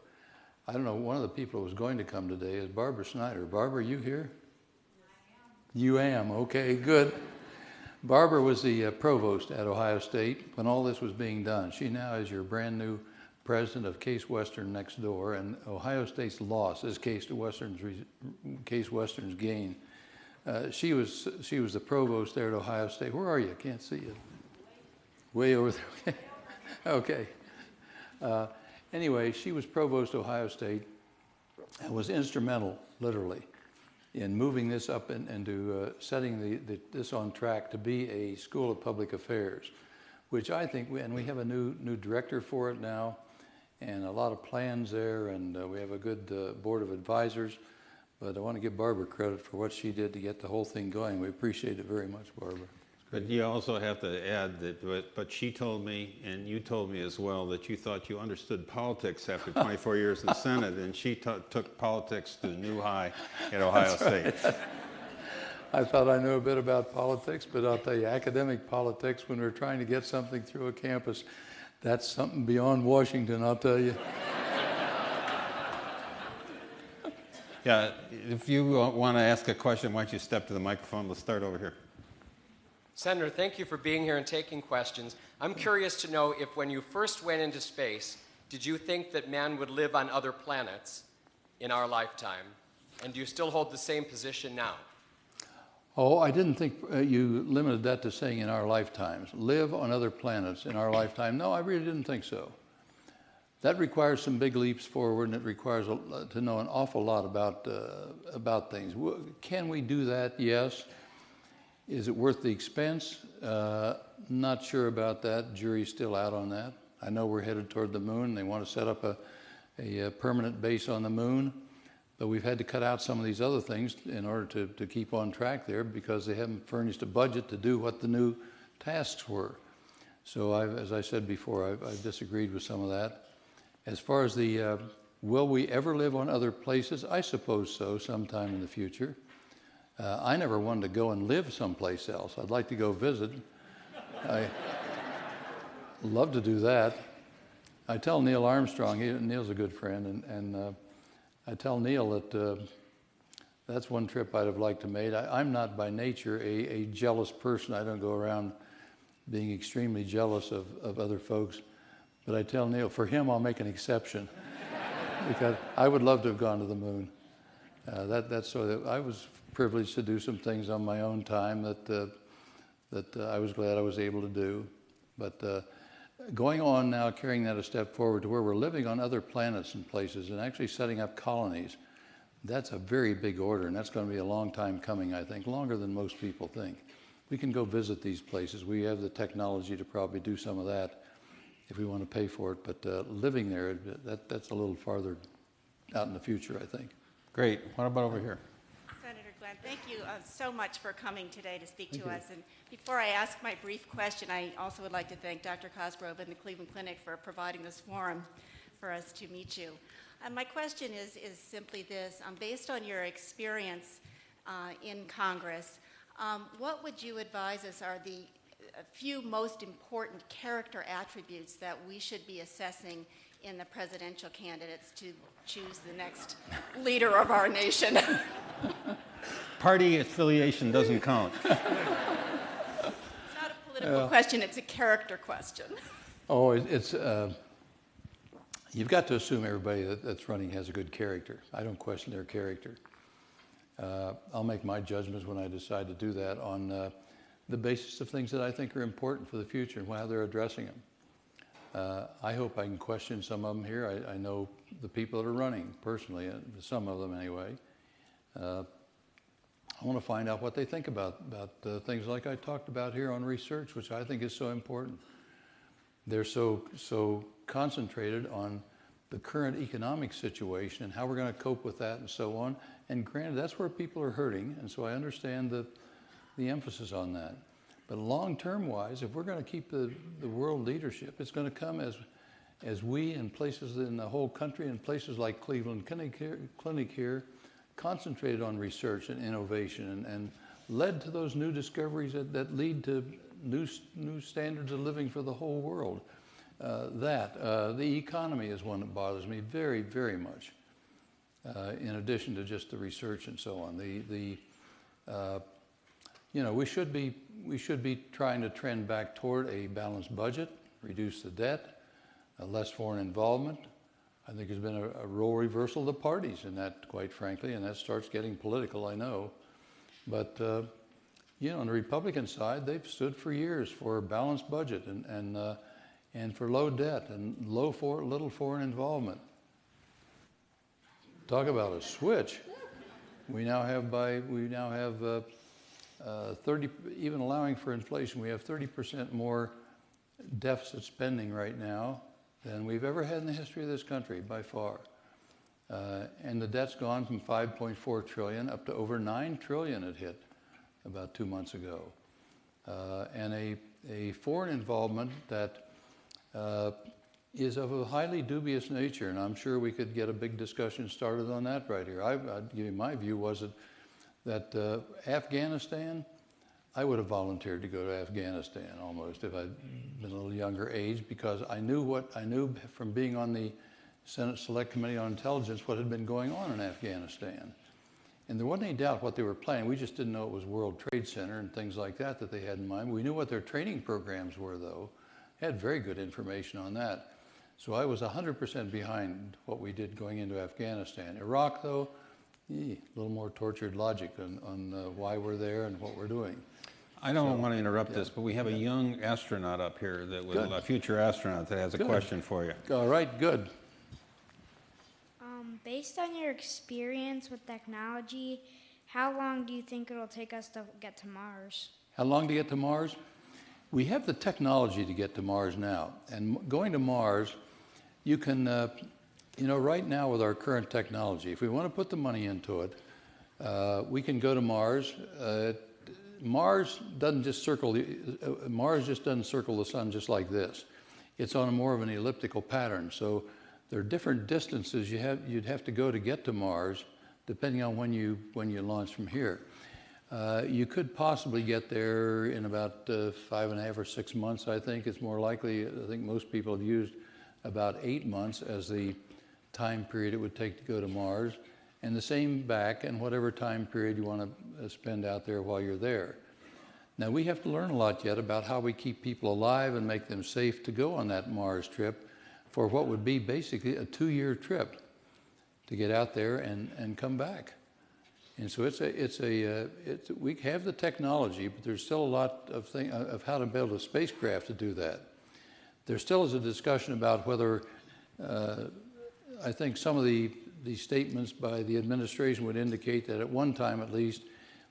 I don't know, one of the people who was going to come today is Barbara Snyder. Barbara, are you here? I am. You am, okay, good. Barbara was the provost at Ohio State when all this was being done. She now is your brand new president of Case Western next door, and Ohio State's loss is Case Western's gain. She was the provost there at Ohio State. Where are you? I can't see you. Way over there. Okay. Anyway, she was provost of Ohio State and was instrumental, literally, in moving this up and to setting this on track to be a School of Public Affairs, which I think, and we have a new director for it now, and a lot of plans there, and we have a good board of advisors. But I want to give Barbara credit for what she did to get the whole thing going. We appreciate it very much, Barbara. But you also have to add that, but she told me, and you told me as well, that you thought you understood politics after 24 years in the Senate, and she took politics to a new high at Ohio State. I thought I knew a bit about politics, but I'll tell you, academic politics, when we're trying to get something through a campus, that's something beyond Washington, I'll tell you. Yeah, if you want to ask a question, why don't you step to the microphone? We'll start over here. Senator, thank you for being here and taking questions. I'm curious to know if when you first went into space, did you think that man would live on other planets in our lifetime? And do you still hold the same position now? Oh, I didn't think you limited that to saying in our lifetimes. Live on other planets in our lifetime. No, I really didn't think so. That requires some big leaps forward, and it requires to know an awful lot about things. Can we do that? Yes. Is it worth the expense? Not sure about that. Jury's still out on that. I know we're headed toward the moon. They want to set up a permanent base on the moon, but we've had to cut out some of these other things in order to keep on track there because they haven't furnished a budget to do what the new tasks were. So as I said before, I've disagreed with some of that. As far as the will we ever live on other places, I suppose so sometime in the future. I never wanted to go and live someplace else. I'd like to go visit. I love to do that. I tell Neil Armstrong, Neil's a good friend, and I tell Neil that that's one trip I'd have liked to make. I'm not by nature a jealous person. I don't go around being extremely jealous of other folks. But I tell Neil, for him, I'll make an exception because I would love to have gone to the moon. That's so that I was privileged to do some things on my own time that I was glad I was able to do. But going on now, carrying that a step forward to where we're living on other planets and places and actually setting up colonies, that's a very big order, and that's going to be a long time coming, I think, longer than most people think. We can go visit these places. We have the technology to probably do some of that if we want to pay for it, but living there, that's a little farther out in the future, I think. Great. What about over here? Senator Glenn, thank you so much for coming today to speak to us. And before I ask my brief question, I also would like to thank Dr. Cosgrove and the Cleveland Clinic for providing this forum for us to meet you. My question is simply this. Based on your experience in Congress, what would you advise us are the few most important character attributes that we should be assessing in the presidential candidates to choose the next leader of our nation? Party affiliation doesn't count. It's not a political question, it's a character question. Oh, it's you've got to assume everybody that's running has a good character. I don't question their character. I'll make my judgments when I decide to do that on the basis of things that I think are important for the future and how they're addressing them. I hope I can question some of them here. I know the people that are running personally, some of them anyway. I want to find out what they think about things like I talked about here on research, which I think is so important. They're so concentrated on the current economic situation and how we're going to cope with that and so on. And granted, that's where people are hurting, and so I understand the emphasis on that. But long-term wise, if we're going to keep the world leadership, it's going to come as we in places in the whole country and places like Cleveland Clinic here concentrated on research and innovation and led to those new discoveries that lead to new standards of living for the whole world. The economy is one that bothers me very, very much. In addition to just the research and so on, we should be trying to trend back toward a balanced budget, reduce the debt, less foreign involvement. I think there's been a role reversal of the parties in that, quite frankly, and that starts getting political, I know. But on the Republican side, they've stood for years for a balanced budget and for low debt and little foreign involvement. Talk about a switch. We now have 30, even allowing for inflation, we have 30% more deficit spending right now than we've ever had in the history of this country, by far. And the debt's gone from $5.4 trillion up to over $9 trillion it hit about 2 months ago. And a foreign involvement that is of a highly dubious nature, and I'm sure we could get a big discussion started on that right here. I'd give you my view was that Afghanistan, I would have volunteered to go to Afghanistan almost if I'd been a little younger age, because I knew from being on the Senate Select Committee on Intelligence what had been going on in Afghanistan. And there wasn't any doubt what they were planning. We just didn't know it was World Trade Center and things like that they had in mind. We knew what their training programs were, though. Had very good information on that. So I was 100% behind what we did going into Afghanistan. Iraq, though, a little more tortured logic on why we're there and what we're doing. I don't want to interrupt this, but we have a young astronaut up here, a future astronaut that has a question for you. All right, good. Based on your experience with technology, how long do you think it'll take us to get to Mars? How long to get to Mars? We have the technology to get to Mars now. And going to Mars, you can, right now with our current technology, if we want to put the money into it, we can go to Mars. Mars just doesn't circle the sun just like this. It's on more of an elliptical pattern. So there are different distances you'd have to go to get to Mars, depending on when you launch from here. You could possibly get there in about 5.5 or 6 months, I think. It's more likely. I think most people have used about 8 months as the time period it would take to go to Mars, and the same back, and whatever time period you want to spend out there while you're there. Now, we have to learn a lot yet about how we keep people alive and make them safe to go on that Mars trip for what would be basically a 2-year trip to get out there and come back. And so we have the technology, but there's still a lot of how to build a spacecraft to do that. There still is a discussion about whether, I think some of the statements by the administration would indicate that at one time at least,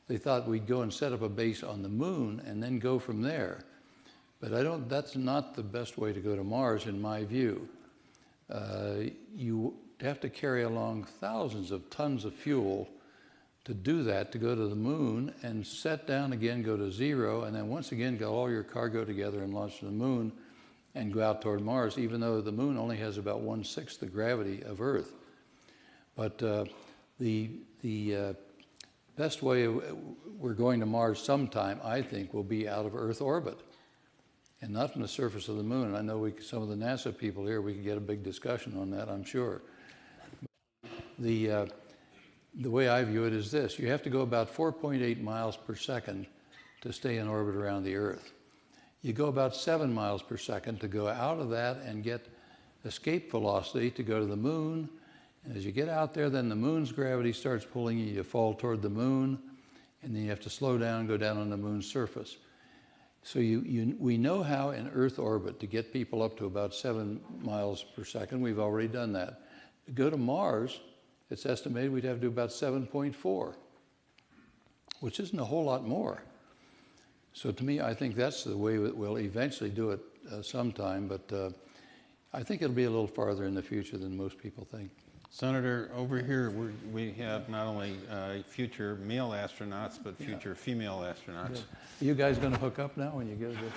they thought we'd go and set up a base on the moon and then go from there. But that's not the best way to go to Mars in my view. You have to carry along thousands of tons of fuel to do that, to go to the moon and set down again, go to zero, and then once again get all your cargo together and launch to the moon and go out toward Mars, even though the moon only has about 1/6 the gravity of Earth. But the best way we're going to Mars sometime, I think, will be out of Earth orbit and not from the surface of the moon. And I know some of the NASA people here, we could get a big discussion on that, I'm sure. The way I view it is this: you have to go about 4.8 miles per second to stay in orbit around the Earth. You go about 7 miles per second to go out of that and get escape velocity to go to the moon. And as you get out there, then the moon's gravity starts pulling you. You fall toward the moon, and then you have to slow down, go down on the moon's surface. So we know how in Earth orbit to get people up to about 7 miles per second. We've already done that. To go to Mars, it's estimated we'd have to do about 7.4, which isn't a whole lot more. So to me, I think that's the way we'll eventually do it sometime, but I think it'll be a little farther in the future than most people think. Senator, over here we have not only future male astronauts, but future female astronauts. Are you guys going to hook up now when you get this?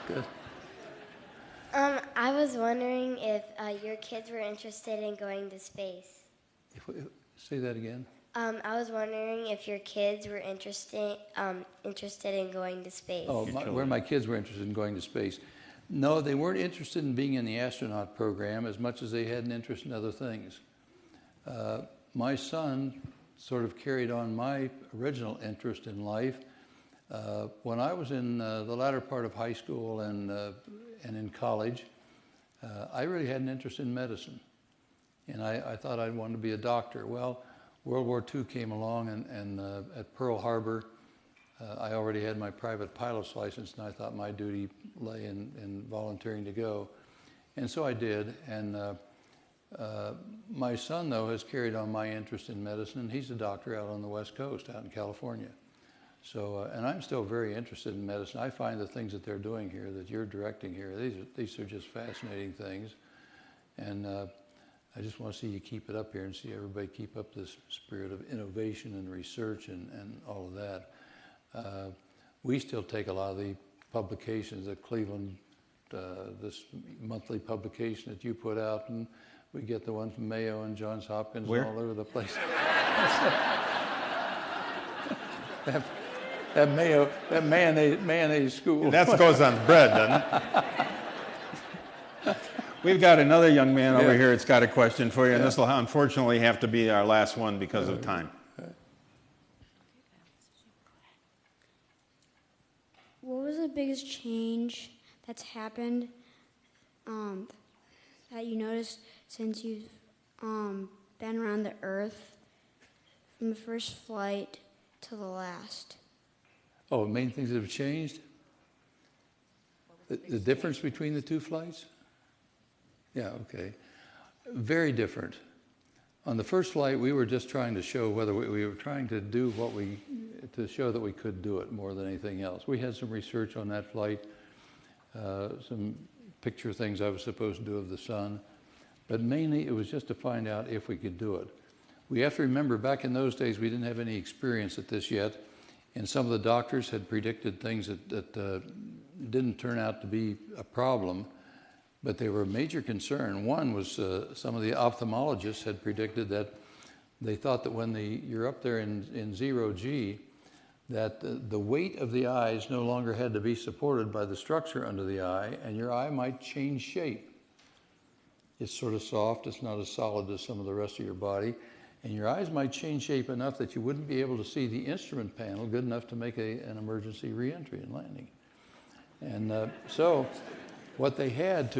Good. I was wondering if your kids were interested in going to space. Say that again. I was wondering if your kids were interested in going to space. Oh, where my kids were interested in going to space. No, they weren't interested in being in the astronaut program as much as they had an interest in other things. My son sort of carried on my original interest in life. When I was in the latter part of high school and in college, I really had an interest in medicine. And I thought I'd want to be a doctor. Well, World War II came along, and at Pearl Harbor, I already had my private pilot's license, and I thought my duty lay in volunteering to go. And so I did. And my son, though, has carried on my interest in medicine, and he's a doctor out on the West Coast, out in California. So, and I'm still very interested in medicine. I find the things that they're doing here, that you're directing here, these are just fascinating things. And I just want to see you keep it up here and see everybody keep up this spirit of innovation and research and all of that. We still take a lot of the publications at Cleveland, this monthly publication that you put out, and we get the one from Mayo and Johns Hopkins and all over the place. that mayonnaise school. That goes on bread, doesn't it? We've got another young man over here that's got a question for you, and this will unfortunately have to be our last one because of time. What was the biggest change that's happened that you noticed since you've been around the Earth from the first flight to the last? Oh, main things that have changed? The difference between the two flights? Yeah, okay. Very different. On the first flight, we were just trying to show whether we were trying to do to show that we could do it more than anything else. We had some research on that flight, some picture things I was supposed to do of the sun, but mainly it was just to find out if we could do it. We have to remember back in those days we didn't have any experience at this yet, and some of the doctors had predicted things that didn't turn out to be a problem, but they were a major concern. One was some of the ophthalmologists had predicted that they thought that when you're up there in 0 G, that the weight of the eyes no longer had to be supported by the structure under the eye, and your eye might change shape. It's sort of soft, it's not as solid as some of the rest of your body, and your eyes might change shape enough that you wouldn't be able to see the instrument panel good enough to make an emergency reentry and landing. And so what they had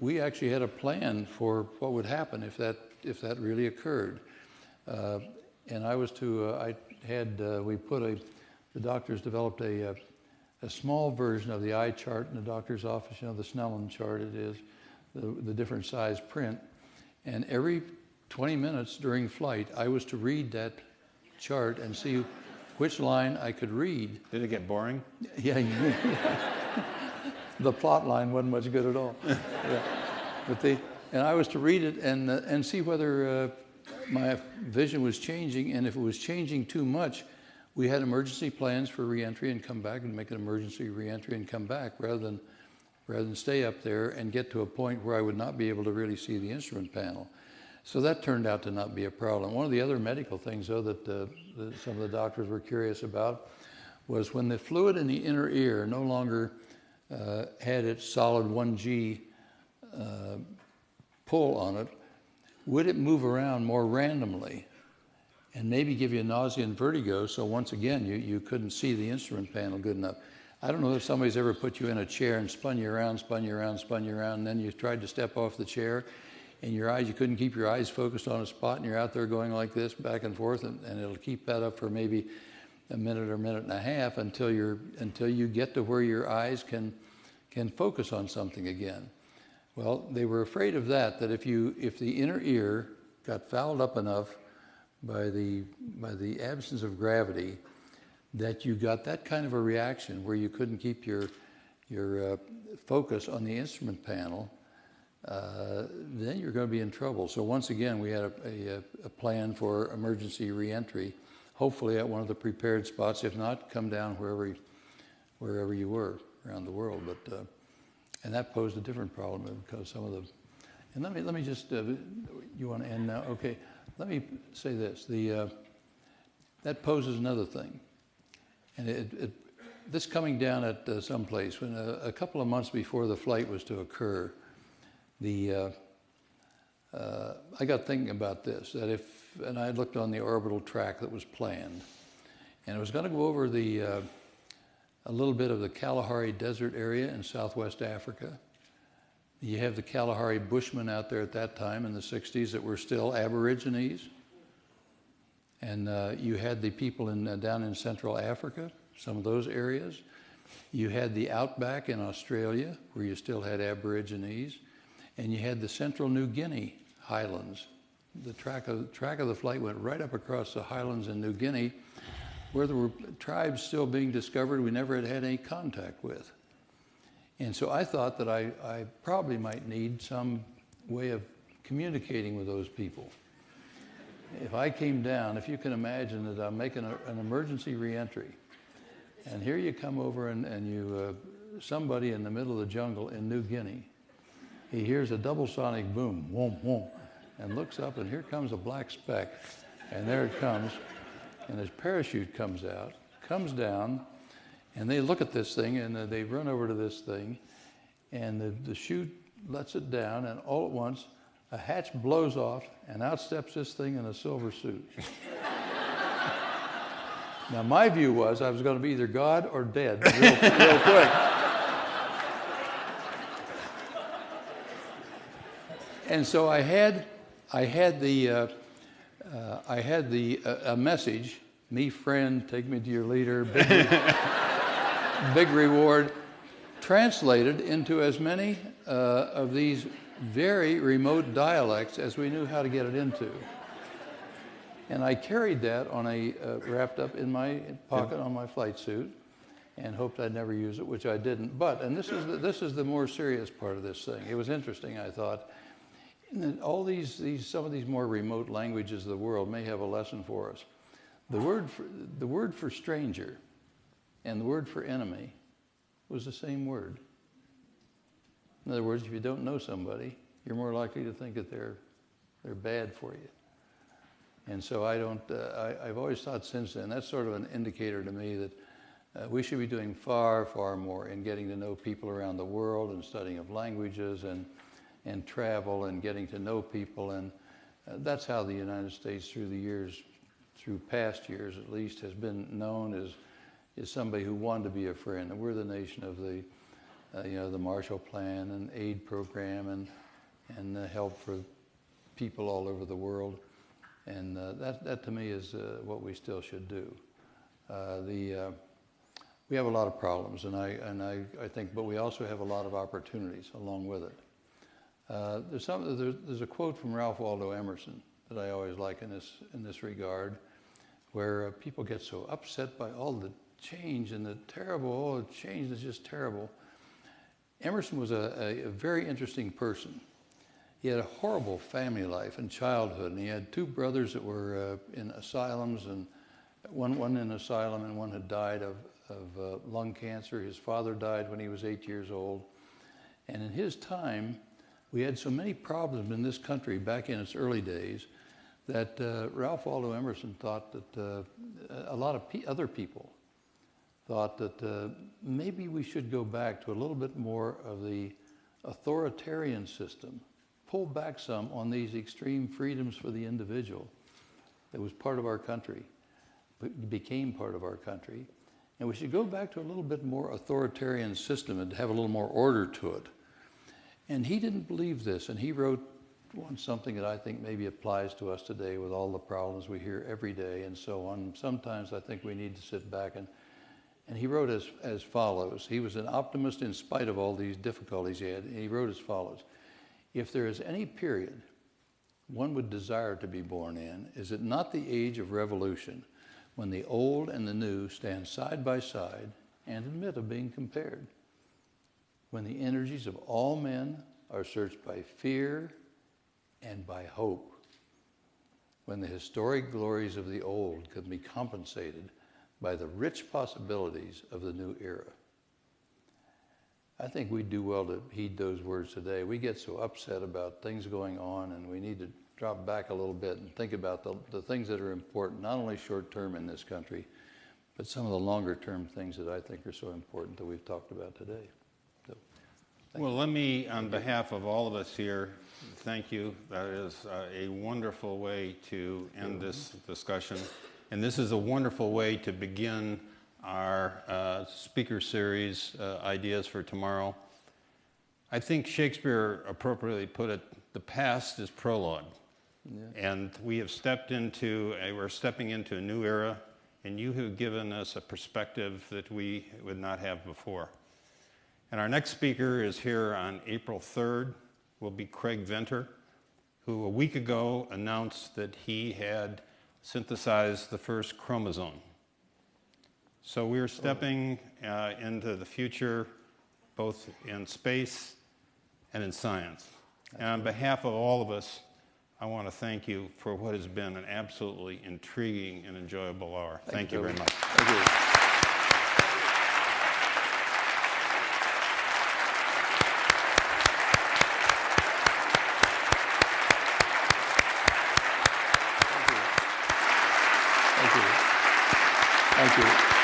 we actually had a plan for what would happen if that really occurred. And the doctors developed a small version of the eye chart in the doctor's office, the Snellen chart it is, the different size print. And every 20 minutes during flight, I was to read that chart and see which line I could read. Did it get boring? Yeah. The plot line wasn't much good at all. Yeah. And I was to read it and see whether my vision was changing, and if it was changing too much, we had emergency plans for reentry and come back and make an emergency reentry and come back rather than stay up there and get to a point where I would not be able to really see the instrument panel. So that turned out to not be a problem. One of the other medical things, though, that some of the doctors were curious about was when the fluid in the inner ear no longer had its solid 1G pull on it, would it move around more randomly and maybe give you nausea and vertigo, so once again you couldn't see the instrument panel good enough. I don't know if somebody's ever put you in a chair and spun you around, and then you tried to step off the chair, and you couldn't keep your eyes focused on a spot, and you're out there going like this back and forth, and it'll keep that up for maybe a minute or minute and a half until you get to where your eyes can focus on something again. Well, they were afraid of that if the inner ear got fouled up enough by the absence of gravity, that you got that kind of a reaction where you couldn't keep your focus on the instrument panel, then you're going to be in trouble. So once again, we had a plan for emergency reentry, hopefully at one of the prepared spots. If not, come down wherever you were around the world. But and that posed a different problem because some of the. And let me just. You want to end now? Okay. Let me say this. That poses another thing, and this coming down at some place when a couple of months before the flight was to occur, I got thinking about this, and I looked on the orbital track that was planned, and it was going to go over a little bit of the Kalahari Desert area in southwest Africa. You have the Kalahari Bushmen out there at that time in the 60s that were still Aborigines. And you had the people down in Central Africa, some of those areas. You had the outback in Australia, where you still had Aborigines. And you had the Central New Guinea highlands. The track of the flight went right up across the highlands in New Guinea, where there were tribes still being discovered we never had any contact with. And so I thought that I probably might need some way of communicating with those people. If I came down, if you can imagine that I'm making an emergency reentry, and here you come over and somebody in the middle of the jungle in New Guinea, he hears a double sonic boom, whoom, whoom, and looks up, and here comes a black speck, and there it comes, and his parachute comes out, comes down, and they look at this thing, and they run over to this thing, and the chute lets it down, and all at once, a hatch blows off, and out steps this thing in a silver suit. Now, my view was I was going to be either God or dead real quick. And so I had a message, me friend, take me to your leader, big reward, translated into as many of these very remote dialects as we knew how to get it into. And I carried that wrapped up in my pocket on my flight suit, and hoped I'd never use it, which I didn't. And this is the more serious part of this thing. It was interesting, I thought. All some of these more remote languages of the world may have a lesson for us. The word for stranger and the word for enemy was the same word. In other words, if you don't know somebody, you're more likely to think that they're bad for you. And so I've always thought since then, that's sort of an indicator to me that we should be doing far, far more in getting to know people around the world and studying of languages and travel and getting to know people. And that's how the United States through the years, through past years at least, has been known as somebody who wanted to be a friend. And we're the nation of the the Marshall Plan and aid program and help for people all over the world. And that to me is what we still should do. We have a lot of problems, and I think, but we also have a lot of opportunities along with it. There's a quote from Ralph Waldo Emerson that I always like in this regard, where people get so upset by all the change and the terrible, the change is just terrible. Emerson was a very interesting person. He had a horrible family life and childhood, and he had two brothers that were in asylums, and one in an asylum and one had died of lung cancer. His father died when he was 8 years old. And in his time, we had so many problems in this country back in its early days that Ralph Waldo Emerson thought that a lot of other people thought that maybe we should go back to a little bit more of the authoritarian system, pull back some on these extreme freedoms for the individual that was part of our country, became part of our country. And we should go back to a little bit more authoritarian system and have a little more order to it. And he didn't believe this, and he wrote something that I think maybe applies to us today with all the problems we hear every day and so on. Sometimes I think we need to sit back and he wrote as follows. He was an optimist in spite of all these difficulties he had. And he wrote as follows: "If there is any period one would desire to be born in, is it not the age of revolution, when the old and the new stand side by side and admit of being compared? When the energies of all men are searched by fear and by hope. When the historic glories of the old can be compensated by the rich possibilities of the new era." I think we do well to heed those words today. We get so upset about things going on, and we need to drop back a little bit and think about the things that are important, not only short-term in this country, but some of the longer-term things that I think are so important that we've talked about today. So, well, let me, on behalf of all of us here, thank you. That is a wonderful way to end this discussion. And this is a wonderful way to begin our speaker series, Ideas for Tomorrow. I think Shakespeare appropriately put it, the past is prologue. Yeah. And we're stepping into a new era, and you have given us a perspective that we would not have before. And our next speaker is here on April 3rd, will be Craig Venter, who a week ago announced that he had synthesized the first chromosome. So we're stepping into the future, both in space and in science. And on behalf of all of us, I want to thank you for what has been an absolutely intriguing and enjoyable hour. Thank you very much. Thank you. Thank you.